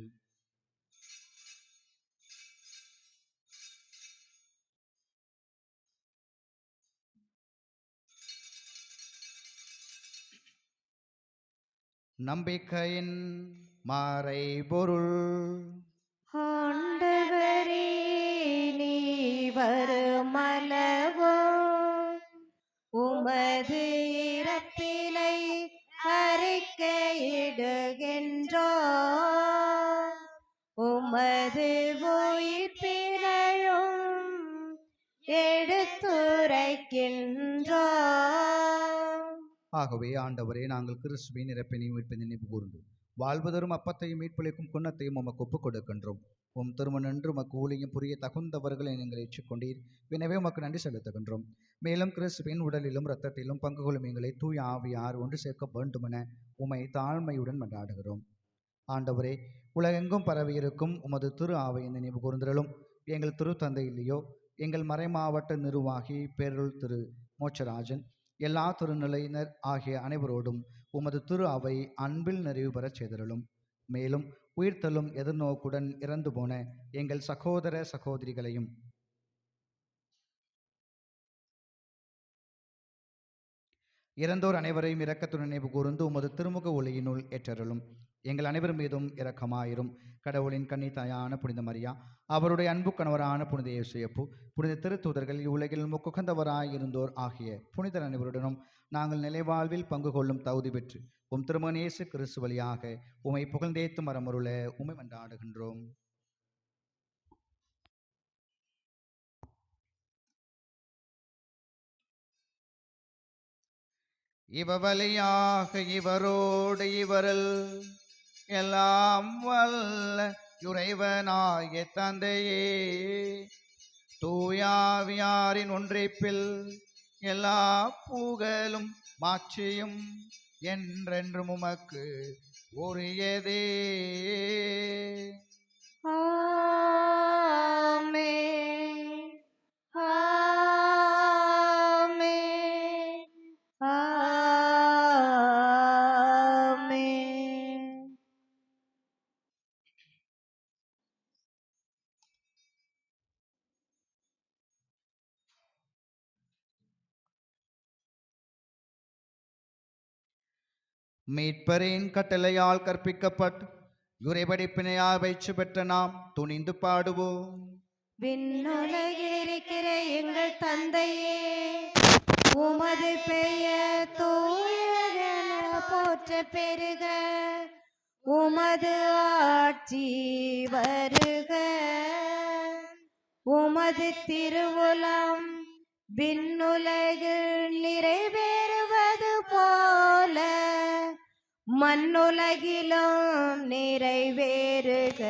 நம்பிக்கையின் மறைபொருள். ஆண்டவரே, நீ வரும் நாமளவும் உமது இறப்பினை அறிக்கையிடுகின்றோம். உமது உயிர்ப்பினையும் எடுத்துரைக்கின்றோம். ஆகவே ஆண்டவரே, நாங்கள் கிறிஸ்துவின் இறப்பினையும் உயிர்ப்பினை நினைவு கூர்ந்து வாழ்வதரும் அப்பத்தையும் மீட்பளிக்கும் குன்னத்தையும் உமக்கு ஒப்புக் கொடுக்கின்றோம். உம் திருமணன்று உமக்கு ஊழியம் புரிய தகுந்தவர்களை நீங்கள் ஏற்றுக்கொண்டீர். எனவே உமக்கு நன்றி செலுத்துகின்றோம். மேலும் கிறிஸ்துவின் உடலிலும் இரத்தத்திலும் பங்கு கொள்ளும் எங்களை தூய ஆவியார் ஒன்று சேர்க்க வேண்டுமென உமை தாழ்மையுடன் கொண்டாடுகிறோம். ஆண்டவரே, உலகெங்கும் பரவியிருக்கும் உமது திரு ஆவையை நினைவு கூர்ந்திரலும். எங்கள் திரு தந்தை இல்லையோ, எங்கள் மறைமாவட்ட நிர்வாகி பேருள் திரு மோட்சராஜன், எல்லா திருநிலையினர் ஆகிய அனைவரோடும் உமது திரு அவை அன்பில் நிறைவு பெறச் செய்திருளும். மேலும் உயிர்த்தலும் எதிர்நோக்குடன் இறந்து போன எங்கள் சகோதர சகோதரிகளையும் இறந்தோர் அனைவரையும் இரக்கத்துடன் நினைவு கூர்ந்து உமது திருமுக ஒளியினுள் ஏற்றருளும். எங்கள் அனைவர் மீதும் இரக்கமாயிரும். கடவுளின் கன்னி தாயான புனித மரியா, அவருடைய அன்பு கணவரான புனித யோசேப்பு, புனித திருத்தூதர்கள், இவ்வுலகில் முக்குகந்தவராயிருந்தோர் ஆகிய புனிதர் அனைவருடனும் நாங்கள் நிலைவாழ்வில் பங்கு கொள்ளும் தகுதி பெற்று உம் திருமகன் இயேசு கிறிஸ்து வழியாக உமை புகழ்ந்தேத்து மரமருள உமை மன்றாடுகின்றோம். இவ வழியாக இவரோடு இவரில் எல்லாம் வல்ல இறைவனாய தந்தையே, தூயாவியாரின் ஒன்றிப்பில் எல்லா புகழும் மாட்சியும் என்றென்றும் உமக்கு உரியதே. ஆமென். ஆமென். ஆமென். மீட்பரின் கட்டளையால் கற்பிக்கப்பட்டு இறைபடிப்பினையால் பயிற்சி பெற்ற நாம் துணிந்து பாடுவோம். விண்ணுலகில் இருக்கிற எங்கள் தந்தையே, உமது பெயர் தூயதென போற்ற பெருக. உமது ஆட்சி வருக. உமது திருவுளம் விண்ணுலகில் நிறைவேறுவது போல மண்ணுலகிலும் நிறைவேறுக.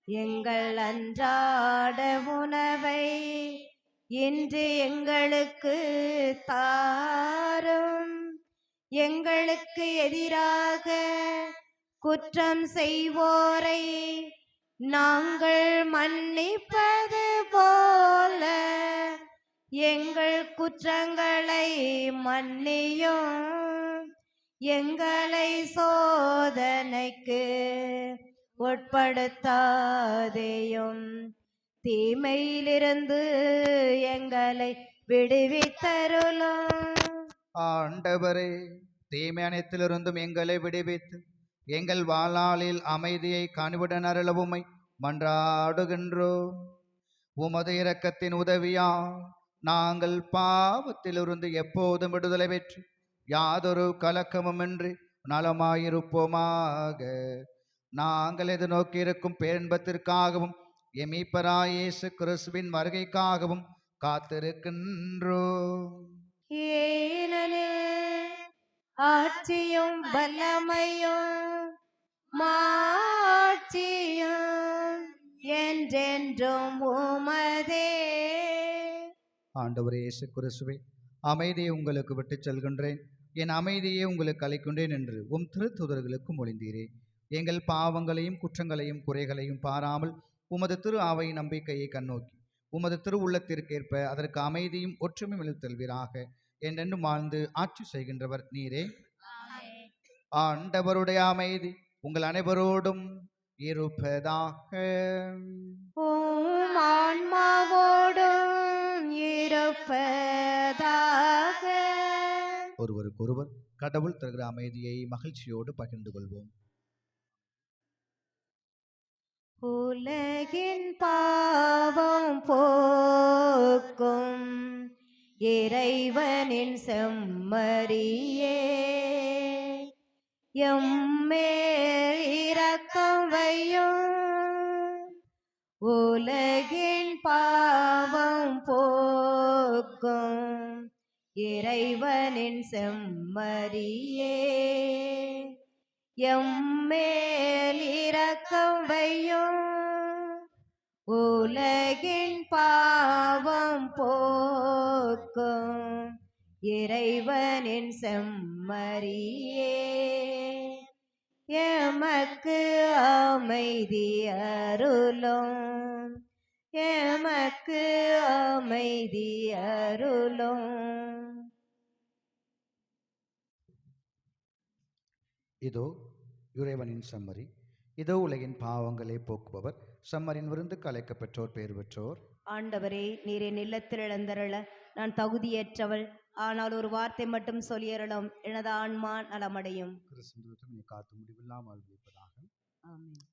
எங்கள் அன்றாட உணவை இன்று எங்களுக்கு தாரும். எங்களுக்கு எதிராக குற்றம் செய்வோரை நாங்கள் மன்னிப்பது போல எங்கள் குற்றங்களை மன்னியும். எங்களை சோதனைக்கு உட்படுத்தாதேயும், தீமையிலிருந்து எங்களை விடுவித்தருளும். ஆண்டவரே, தீமை அனைத்திலிருந்தும் எங்களை விடுவித்து எங்கள் வாழ்நாளில் அமைதியை கனிவுடன் அருளவுமை மன்றாடுகின்றோம். உமது இரக்கத்தின் உதவியால் நாங்கள் பாவத்திலிருந்து எப்போதும் விடுதலை பெற்று யாதொரு கலக்கமுமின்றி நலமாயிருப்போமாக. நாங்கள் எதிர்நோக்கி இருக்கும் பேரின்பத்திற்காகவும் எமீப்பராய் இயேசு கிறிஸ்துவின் வருகைக்காகவும் காத்திருக்கின்றோம். ஏனெனில் ஆட்சியும் வல்லமையும் மாட்சியும் என்றென்றும் உமதே. ஆண்டவரே இயேசு கிறிஸ்துவே, அமைதியை உங்களுக்கு விட்டுச் செல்கின்றேன், என் அமைதியை உங்களுக்கு அளிக்கின்றேன் என்று உம் திருத்தூதர்களுக்கு மொழிந்தீரே. எங்கள் பாவங்களையும் குற்றங்களையும் குறைகளையும் பாராமல் உமது திரு ஆவை நம்பிக்கையை கண்ணோக்கி உமது திரு உள்ளத்திற்கேற்ப அதற்கு அமைதியும் ஒற்றுமையும் அளித்தல்வீராக. என்றென்றும் வாழ்ந்து ஆட்சி செய்கின்றவர் நீரே. ஆண்டவருடைய அமைதி உங்கள் அனைவரோடும் இருப்பதாக. உம் ஆன்மாவோடும் இருப்பதாக. ஒருவருக்கொருவர் கடவுள் தருகிற அமைதியை மகிழ்ச்சியோடு பகிர்ந்து கொள்வோம். உலகின் பாவம் போக்கும் இறைவனின் செம்மறியே, எம்மேல் இரக்கம் வையும். உலகின் பாவம் போக்கும் இறைவனின் செம்மறியே, எம்மேல் இரக்கம் வையும். உலகின் பாவம் போக்கும் இறைவனின் செம்மறியே, எமக்கு அமைதி அருளும், எமக்கு அமைதி அருளும். இதோ இறைவனின் செம்மறி, இதோ உலகின் பாவங்களை போக்குபவர். செம்மறின் விருந்துக்கு அழைக்கப் பெற்றோர் பேர் பெற்றோர். ஆண்டவரே, நீர் என் இல்லத்தில் எழுந்தருள நான் தகுதியற்றவள், ஆனால் ஒரு வார்த்தை மட்டும் சொல்லியருளும், எனது ஆன்மா நலமடையும். கிறிஸ்துவின் காத்து முடிவில்லாமல் வாழ்விப்பதாக. ஆமென்.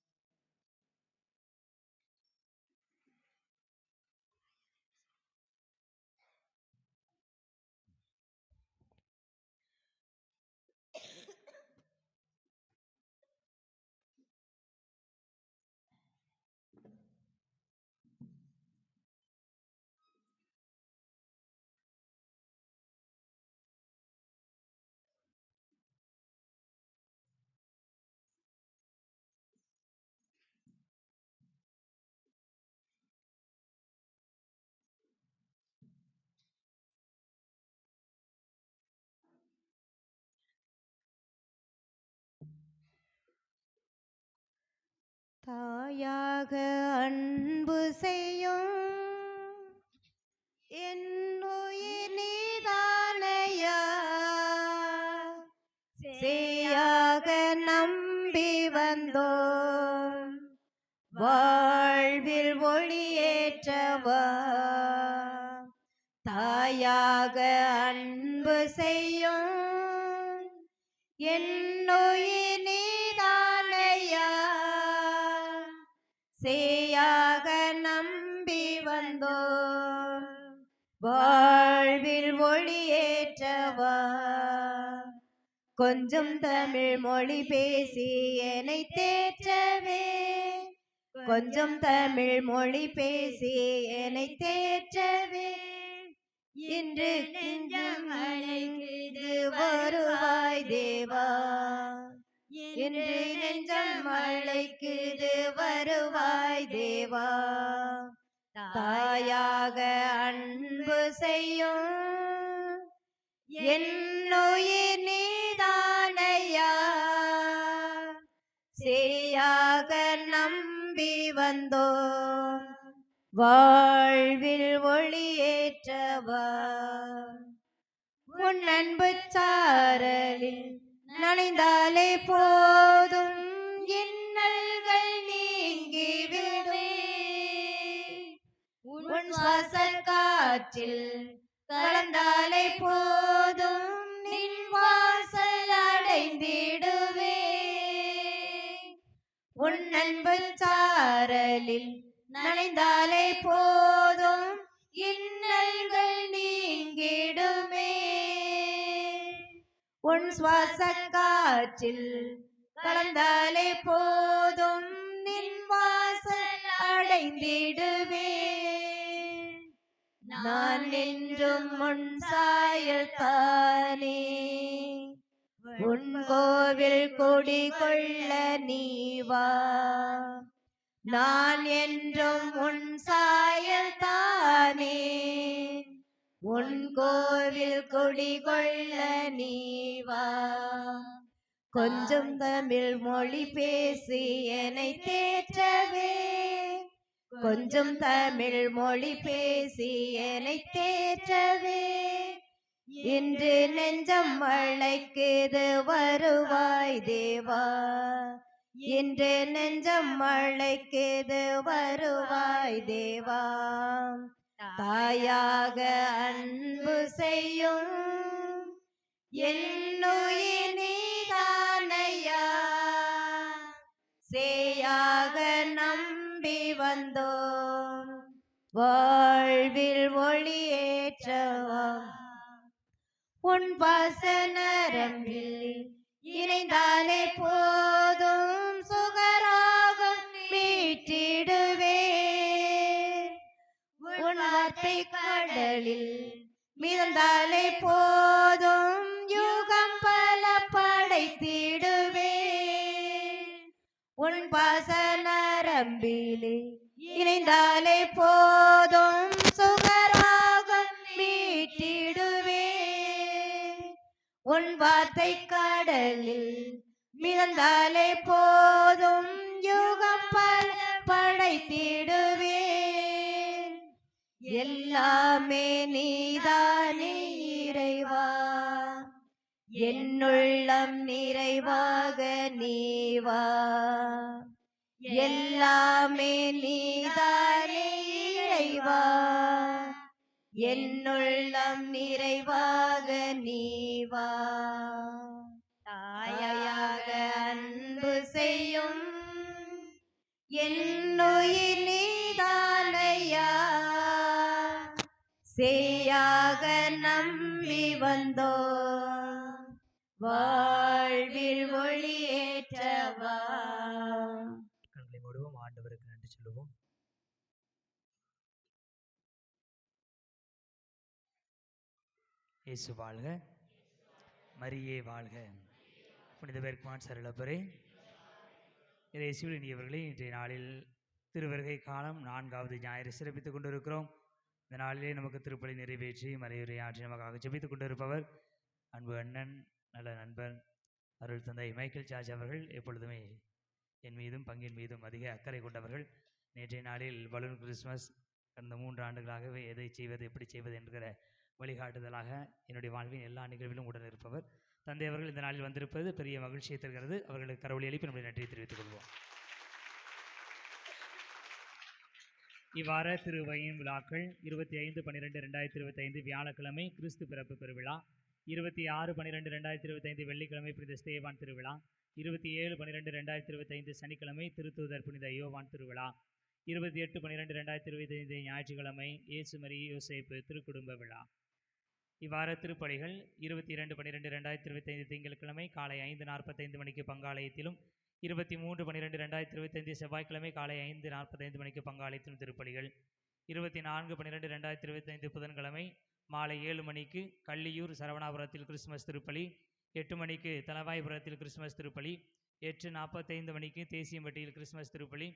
தாயாக அன்பு செய்யும் என் உயிர் நீதானையா, சேயாக நம்பி வந்தோம் வாழ்வில் ஒளியேற்றவா. தாயாக அன்பு செய்யும் என் உயிர் நீதானையா, சேயாக நம்பி வந்தோம் வாழ்வில் ஒளியேற்றவா. கொஞ்சம் தமிழ் மொழி பேசி என்னை தேற்றவே, கொஞ்சம் தமிழ் மொழி பேசி என்னை தேற்றவே, இன்று நெஞ்சம் அழைக்குது வருவாய் தேவா, இன்று நெஞ்சம் அழைக்குது வருவாய் தேவா. தாயாக அன்பு செய்யும் என் உயிர் நீதானையா, சேயாக நம்பி வந்தோம் வாழ்வில் ஒளியேற்றவா. உன் அன்பு சாரலில் நனைந்தாலே போதும் இன்னல்கள் நீங்கிவிடுமே, உன் சுவாச காற்றில் கலந்தாலே போதும் நின் வாசல் அடைந்திடுவே. உன் அன்பு சாரலில் நனைந்தாலே போதும் இன்னல்கள் நீங்கிடுமே, உன் சுவாச காற்றில் கலந்தாலே போதும் நின் வாசல் அடைந்திடுவே. நான் என்றும் உன் சாயல் தானே, உன் கோவில் குடிகொள்ள நீவா. நான் என்றும் உன் சாயல் தானே, உன் கோவில் குடிகொள்ள நீவா. கொஞ்சம் தமிழ் மொழி பேசி என்னை தேற்றவே, கொஞ்சம் தமிழ் மொழி பேசி என்னை தேற்றவே, இன்று நெஞ்சம் அழைக்குது வருவாய் தேவா, இன்று நெஞ்சம் அழைக்குது வருவாய் தேவா. தாயாக அன்பு செய்யும் என் உயிர் நீதானையா, சேயாக நம் வந்தோம். வாழ்வில் ஒளியேற்றவா உன் பாசனரம்பில் இணைந்தாலே போதும், சுகராகம் மீட்டிடுவே. உன் வார்த்தை கடலில் மிதந்தாலே போதும், யுகம் பல படைத்திடுவே. உன் பாசனரம்பிலே இணைந்தாலே போதும், சுகராகம் மீட்டிடுவே. உன் வார்த்தை கடலில் மிதந்தாலே போதும், யுகம் பல படைத்திடுவே. எல்லாமே நீதானே இறைவா, என்னுள்ளம் நிறைவாக நீவா. எல்லாமே நீதானே இறைவா, என்னுள்ளம் நிறைவாக நீவா. தாயாக அன்பு செய்யும் என்னுயிர் நீதானையா, சேயாக நம்பி வந்தோ வாழ்வில் ஒளியேற்றவா. கண்களை மூடுவோம், ஆண்டவருக்கு நன்றி சொல்லுவோம். இயேசு வாழ்க, மரியே வாழ்க. புனித பெர்க்மான் சரளப்பரே இயேசுவில் இனியவர்களே, இன்றைய நாளில் திருவருகை காலம் 4வது ஞாயிறு சிறப்பித்துக் கொண்டிருக்கிறோம். இந்த நாளிலே நமக்கு திருப்பலி நிறைவேற்றி மறையுரை ஆற்றி நமக்காக ஜெபித்துக் கொண்டிருப்பவர் அன்பு அண்ணன், நல்ல நண்பர், அருள் தந்தை மைக்கேல் சார்ஜ் அவர்கள். எப்பொழுதுமே என் மீதும் பங்கின் மீதும் அதிக அக்கறை கொண்டவர்கள். நேற்றைய நாளில் பலூன் கிறிஸ்மஸ் கடந்த 3 ஆண்டுகளாகவே எதை செய்வது எப்படி செய்வது என்கிற வழிகாட்டுதலாக என்னுடைய வாழ்வின் எல்லா நிகழ்விலும் உடன் இருப்பவர் தந்தை அவர்கள் இந்த நாளில் வந்திருப்பது பெரிய மகிழ்ச்சியை தருகிறது. அவர்களுக்கு கடவுளை எழுப்பி நம்முடைய நன்றியை தெரிவித்துக் கொள்வோம். இவ்வாறு திருவையின் விழாக்கள் 25/12/2025 வியாழக்கிழமை கிறிஸ்து பிறப்பு பெருவிழா, 26/12/2025 வெள்ளிக்கிழமை புனித ஸ்தேவான் திருவிழா, 27/12/2025 சனிக்கிழமை திருத்தூதர் புனித யோவான் திருவிழா, 28/12/2025 ஞாயிற்றுக்கிழமை இயேசு மரி யோசேப்பு திருக்குடும்ப விழா. இவ்வாறு திருப்பலிகள் 22/12/2025 திங்கட்கிழமை காலை 5:45 மணிக்கு பங்காலயத்திலும், 23/12/2025 செவ்வாய்க்கிழமை காலை 5:45 மணிக்கு பங்காலயத்திலும் திருப்பலிகள். 24/12/2025 புதன்கிழமை மாலை 7 மணிக்கு கள்ளியூர் சரவணாபுரத்தில் கிறிஸ்துமஸ் திருப்பலி, 8 மணிக்கு தலவாய்புரத்தில் கிறிஸ்துமஸ் திருப்பலி, 8:45 மணிக்கு தேசியம்பட்டியில் கிறிஸ்துமஸ் திருப்பலி,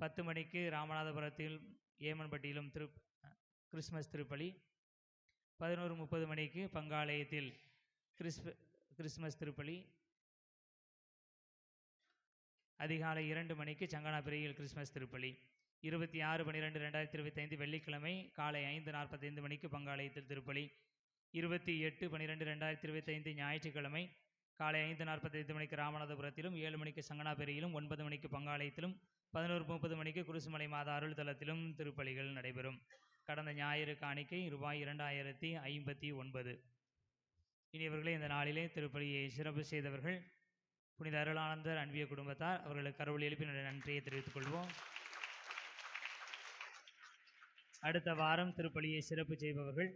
10 மணிக்கு ராமநாதபுரத்தில் ஏமன்பட்டியிலும் கிறிஸ்துமஸ் திருப்பலி, 11:30 மணிக்கு பங்காலயத்தில் கிறிஸ்துமஸ் திருப்பலி, அதிகாலை 2 மணிக்கு சங்கனாபிரையில் கிறிஸ்துமஸ் திருப்பலி. 26/12/2025 வெள்ளிக்கிழமை காலை 5:45 மணிக்கு பங்காலயத்தில் திருப்பலி. 28/12/2025 ஞாயிற்றுக்கிழமை காலை 5:45 மணிக்கு ராமநாதபுரத்திலும், 7 மணிக்கு சங்கனாபெரியிலும், 9 மணிக்கு பங்காலயத்திலும், 11:30 மணிக்கு குருசுமலை மாதா அருள் தலத்திலும் திருப்பலிகள் நடைபெறும். கடந்த ஞாயிறு காணிக்கை ரூபாய் 2059. இனியவர்களே, இந்த நாளிலே திருப்பலியை சிறப்பு செய்தவர்கள் புனித அருளானந்தர் அன்பிய குடும்பத்தார். அவர்களுக்கு கடவுள் எழுப்பி நன்றியை தெரிவித்துக் கொள்வோம். அடுத்த வாரம் திருப்பலியை சிறப்பு செய்பவர்கள்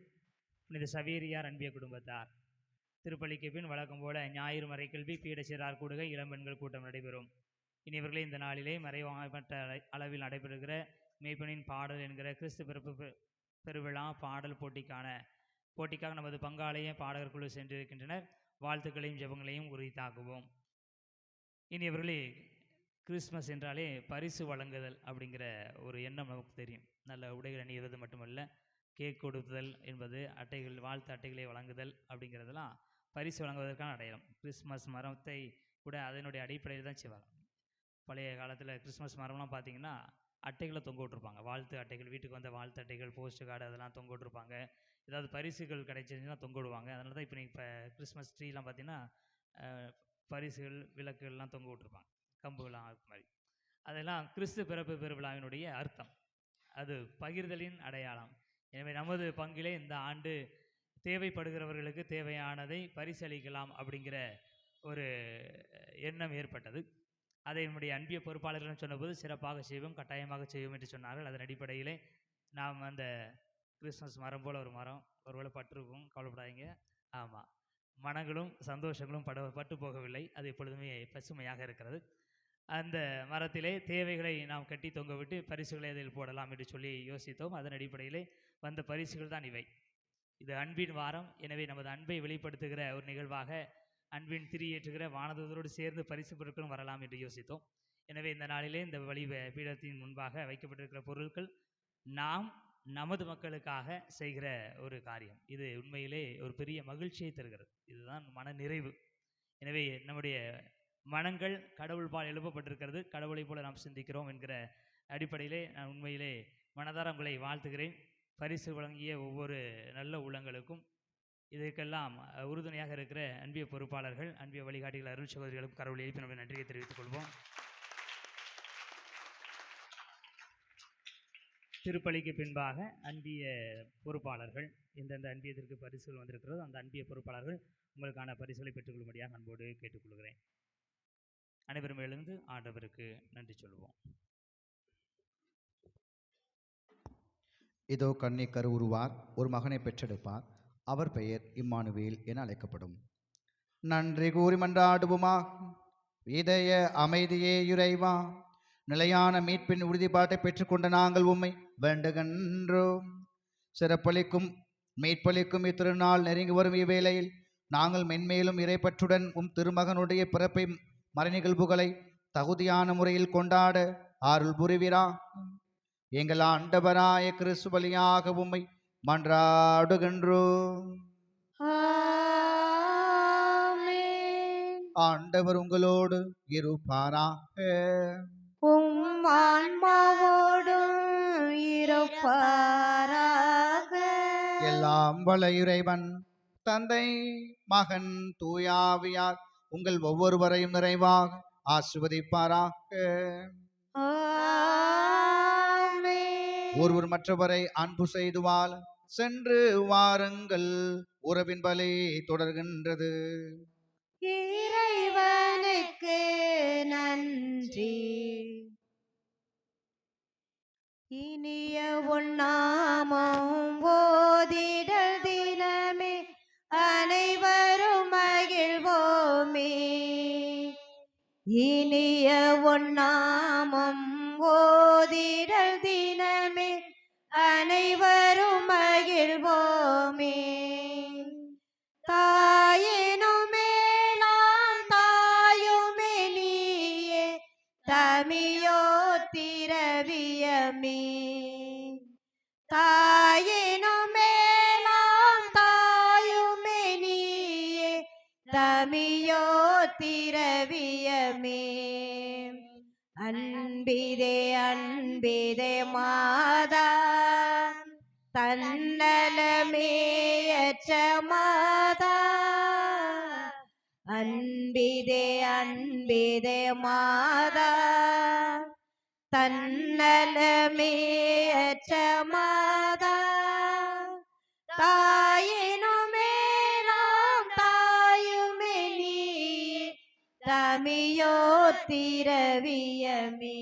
புனித சவேரியார் அன்பிய குடும்பத்தார். திருப்பலிக்கு பின் வழக்கம் போல ஞாயிறு மறைக்கல்வி பீடச்சிறார் கூடுகை இளம்பெண்கள் கூட்டம் நடைபெறும். இனியவர்களே, இந்த நாளிலே மறைவாகப்பட்ட அளவில் நடைபெறுகிற மேய்ப்பனின் பாடல் என்கிற கிறிஸ்து பிறப்பு பெருவிழா பாடல் போட்டிக்காக நமது பங்காலய பாடகர் குழு சென்றிருக்கின்றனர். வாழ்த்துக்களையும் ஜெபங்களையும் உரித்தாக்குவோம். இனியவர்களே, கிறிஸ்மஸ் என்றாலே பரிசு வழங்குதல் அப்படிங்கிற ஒரு எண்ணம் நமக்கு தெரியும். நல்ல உடைகள் அணிவது மட்டுமல்ல, கேக் கொடுத்தல் என்பது, வாழ்த்து அட்டைகளை வழங்குதல் அப்படிங்கிறதெல்லாம் பரிசு வழங்குவதற்கான அடையாளம். கிறிஸ்மஸ் மரத்தை கூட அதனுடைய அடிப்படையில் தான் செய்வாங்க. பழைய காலத்தில் கிறிஸ்மஸ் மரம்லாம் பார்த்திங்கன்னா அட்டைகளை தொங்க விட்டுருப்பாங்க. வாழ்த்து அட்டைகள், வீட்டுக்கு வந்த வாழ்த்து அட்டைகள், போஸ்ட் கார்டு அதெல்லாம் தொங்க விட்டுருப்பாங்க. ஏதாவது பரிசுகள் கிடைச்சிருந்துச்சுன்னா தொங்க விடுவாங்க. அதனால தான் இப்போ கிறிஸ்மஸ் ட்ரீலாம் பார்த்திங்கன்னா பரிசுகள், விளக்குகள்லாம் தொங்க விட்டுருப்பாங்க, கம்புகள்லாம் மாதிரி. அதெல்லாம் கிறிஸ்து பிறப்பு பெருவிழாவினுடைய அர்த்தம். அது பகிர்தலின் அடையாளம். எனவே நமது பங்கிலே இந்த ஆண்டு தேவைப்படுகிறவர்களுக்கு தேவையானதை பரிசளிக்கலாம் அப்படிங்கிற ஒரு எண்ணம் ஏற்பட்டது. அதை என்னுடைய அன்பிய பொறுப்பாளர்கள் சொன்னபோது சிறப்பாக செய்வோம், கட்டாயமாக செய்வோம் என்று சொன்னார்கள். அதன் அடிப்படையிலே நாம் அந்த கிறிஸ்மஸ் மரம் போல் ஒரு மரம் ஒருவேளை பட்டிருக்கும், கவலைப்படாதீங்க. ஆமாம், மனங்களும் சந்தோஷங்களும் பட்டு போகவில்லை, அது எப்பொழுதுமே பசுமையாக இருக்கிறது. அந்த மரத்திலே தேவைகளை நாம் கட்டி தொங்கவிட்டு பரிசுகளை அதில் போடலாம் என்று சொல்லி யோசித்தோம். அதன் அடிப்படையிலே வந்த பரிசுகள் தான் இவை. இது அன்பின் வாரம், எனவே நமது அன்பை வெளிப்படுத்துகிற ஒரு நிகழ்வாக அன்பின் திரி ஏற்றுகிற வானதூதரோடு சேர்ந்து பரிசு பொருட்களும் வரலாம் என்று யோசித்தோம். எனவே இந்த நாளிலே இந்த பீடத்தின் முன்பாக வைக்கப்பட்டிருக்கிற பொருட்கள் நாம் நமது மக்களுக்காக செய்கிற ஒரு காரியம். இது உண்மையிலே ஒரு பெரிய மகிழ்ச்சியை தருகிறது. இதுதான் மன நிறைவு. எனவே நம்முடைய மனங்கள் கடவுள் பால் எழுப்பப்பட்டிருக்கிறது, கடவுளை போல நாம் சிந்திக்கிறோம் என்கிற அடிப்படையிலே நான் உண்மையிலே மனதார உங்களை வாழ்த்துகிறேன். பரிசு வழங்கிய ஒவ்வொரு நல்ல உள்ளங்களுக்கும், இதற்கெல்லாம் உறுதுணையாக இருக்கிற அன்பிய பொறுப்பாளர்கள், அன்பிய வழிகாட்டிகள், அருள் சகோதரிகளுக்கும் கடவுளை எழுப்பி நம்முடைய நன்றியை தெரிவித்துக் கொள்வோம். திருப்பலிக்கு பின்பாக அன்பிய பொறுப்பாளர்கள் எந்தெந்த அன்பியத்திற்கு பரிசுகள் வந்திருக்கிறதோ அந்த அன்பிய பொறுப்பாளர்கள் உங்களுக்கான பரிசுகளை பெற்றுக்கொள்ளும்படியாக அன்போடு கேட்டுக்கொள்கிறேன். அனைவரும் எழுந்து ஆண்டவருக்கு நன்றி சொல்வோம். இதோ கண்ணை கருவுருவார், ஒரு மகனை பெற்றெடுப்பார், அவர் பெயர் இம்மானுவேல் என அழைக்கப்படும். நன்றி கூறி மன்றாடுவோமா. இதய அமைதியே இறைவா, நிலையான மீட்பின் உறுதிப்பாட்டை பெற்றுக்கொண்ட நாங்கள் உம்மை வேண்டுகின்றோம். சிறப்பளிக்கும் மீட்பளிக்கும் இத்திருநாள் நெருங்கி வரும் இவ்வேளையில் நாங்கள் மென்மேலும் இறைப்பற்றுடன் திருமகனுடைய பிறப்பை மறைநிகழ்வுகளை தகுதியான முறையில் கொண்டாட அருள் புரிவீரா. எங்கள் ஆண்டவராய கிறிஸ்து வழியாக உம்மை மன்றாடுகின்றோம். ஆண்டவர் உங்களோடு இருப்பாராக. உம் ஆன்மாவோடும் இருப்பாராக. எல்லாம் வல்ல இறைவன் தந்தை, மகன், தூயாவியார் உங்கள் ஒவ்வொருவரையும் நிறைவாக ஆசீர்வதிப்பாராக. ஒருவர் மற்றவரை அன்பு செய்து வாழ சென்று வாருங்கள். உறவின் பலி தொடர்கின்றது. இறைவனுக்கு நன்றி. இனிய உன்னாமம் ஓதிடல் தினமே அனைவரும் மகிழ்வோமே. இனிய உன்னாமம் ஓதிடல் தினமே அனைவரும் மகிழ்வோமே. தாயினும் மேலாம் தாயுமே நீயே, தமியோ திரவியமே. தாயினும் மேலாம் தாயுமே நீயே, தமியோ திரவியமே. அன்பிதே அன்பிதே மாதா, தன்னலமேயற்ற மாதா. அன்பிதே அன்பிதே மாதா, தன்னலமேயற்ற மாதா. தாயினும் மேலாம் தாயுமே நீயே, தமியோ திரவியமே.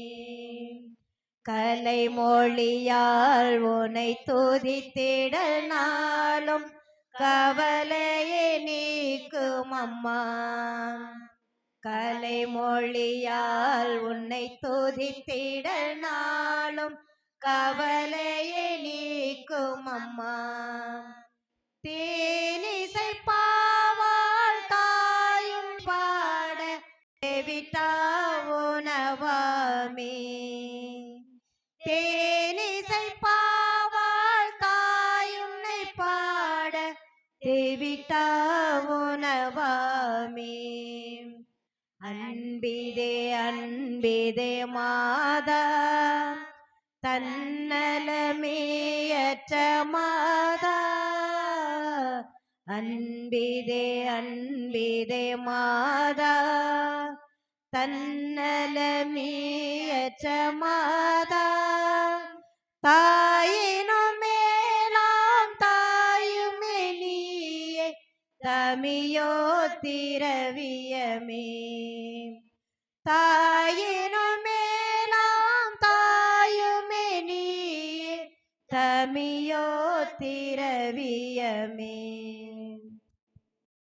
கலை மொழியால் உனை துதித்திடல் நாளும் கவலையை நீக்கும் அம்மா. கலை மொழியால் உன்னை துதித்திடல் நாளும் கவலையை நீக்கும் அம்மா. தேனிசை பாவால் தாயும் பாட தேவிட்டா உணவாமே. தேனிசை பாவால் தாயுன்னை பாட தேவிட்டா உணவாமே. அன்பிதே அன்பிதே மாதா, தன்னலமேயற்ற மாதா. அன்பிதே அன்பிதே மாதா, தன்னலமேயற்ற மாதா. தாயினும் மேலாம் தாயுமே நீயே, தமியோ திரவியமே. தாயினும் மேலாம் தாயுமே நீயே தமியோ திரவியமே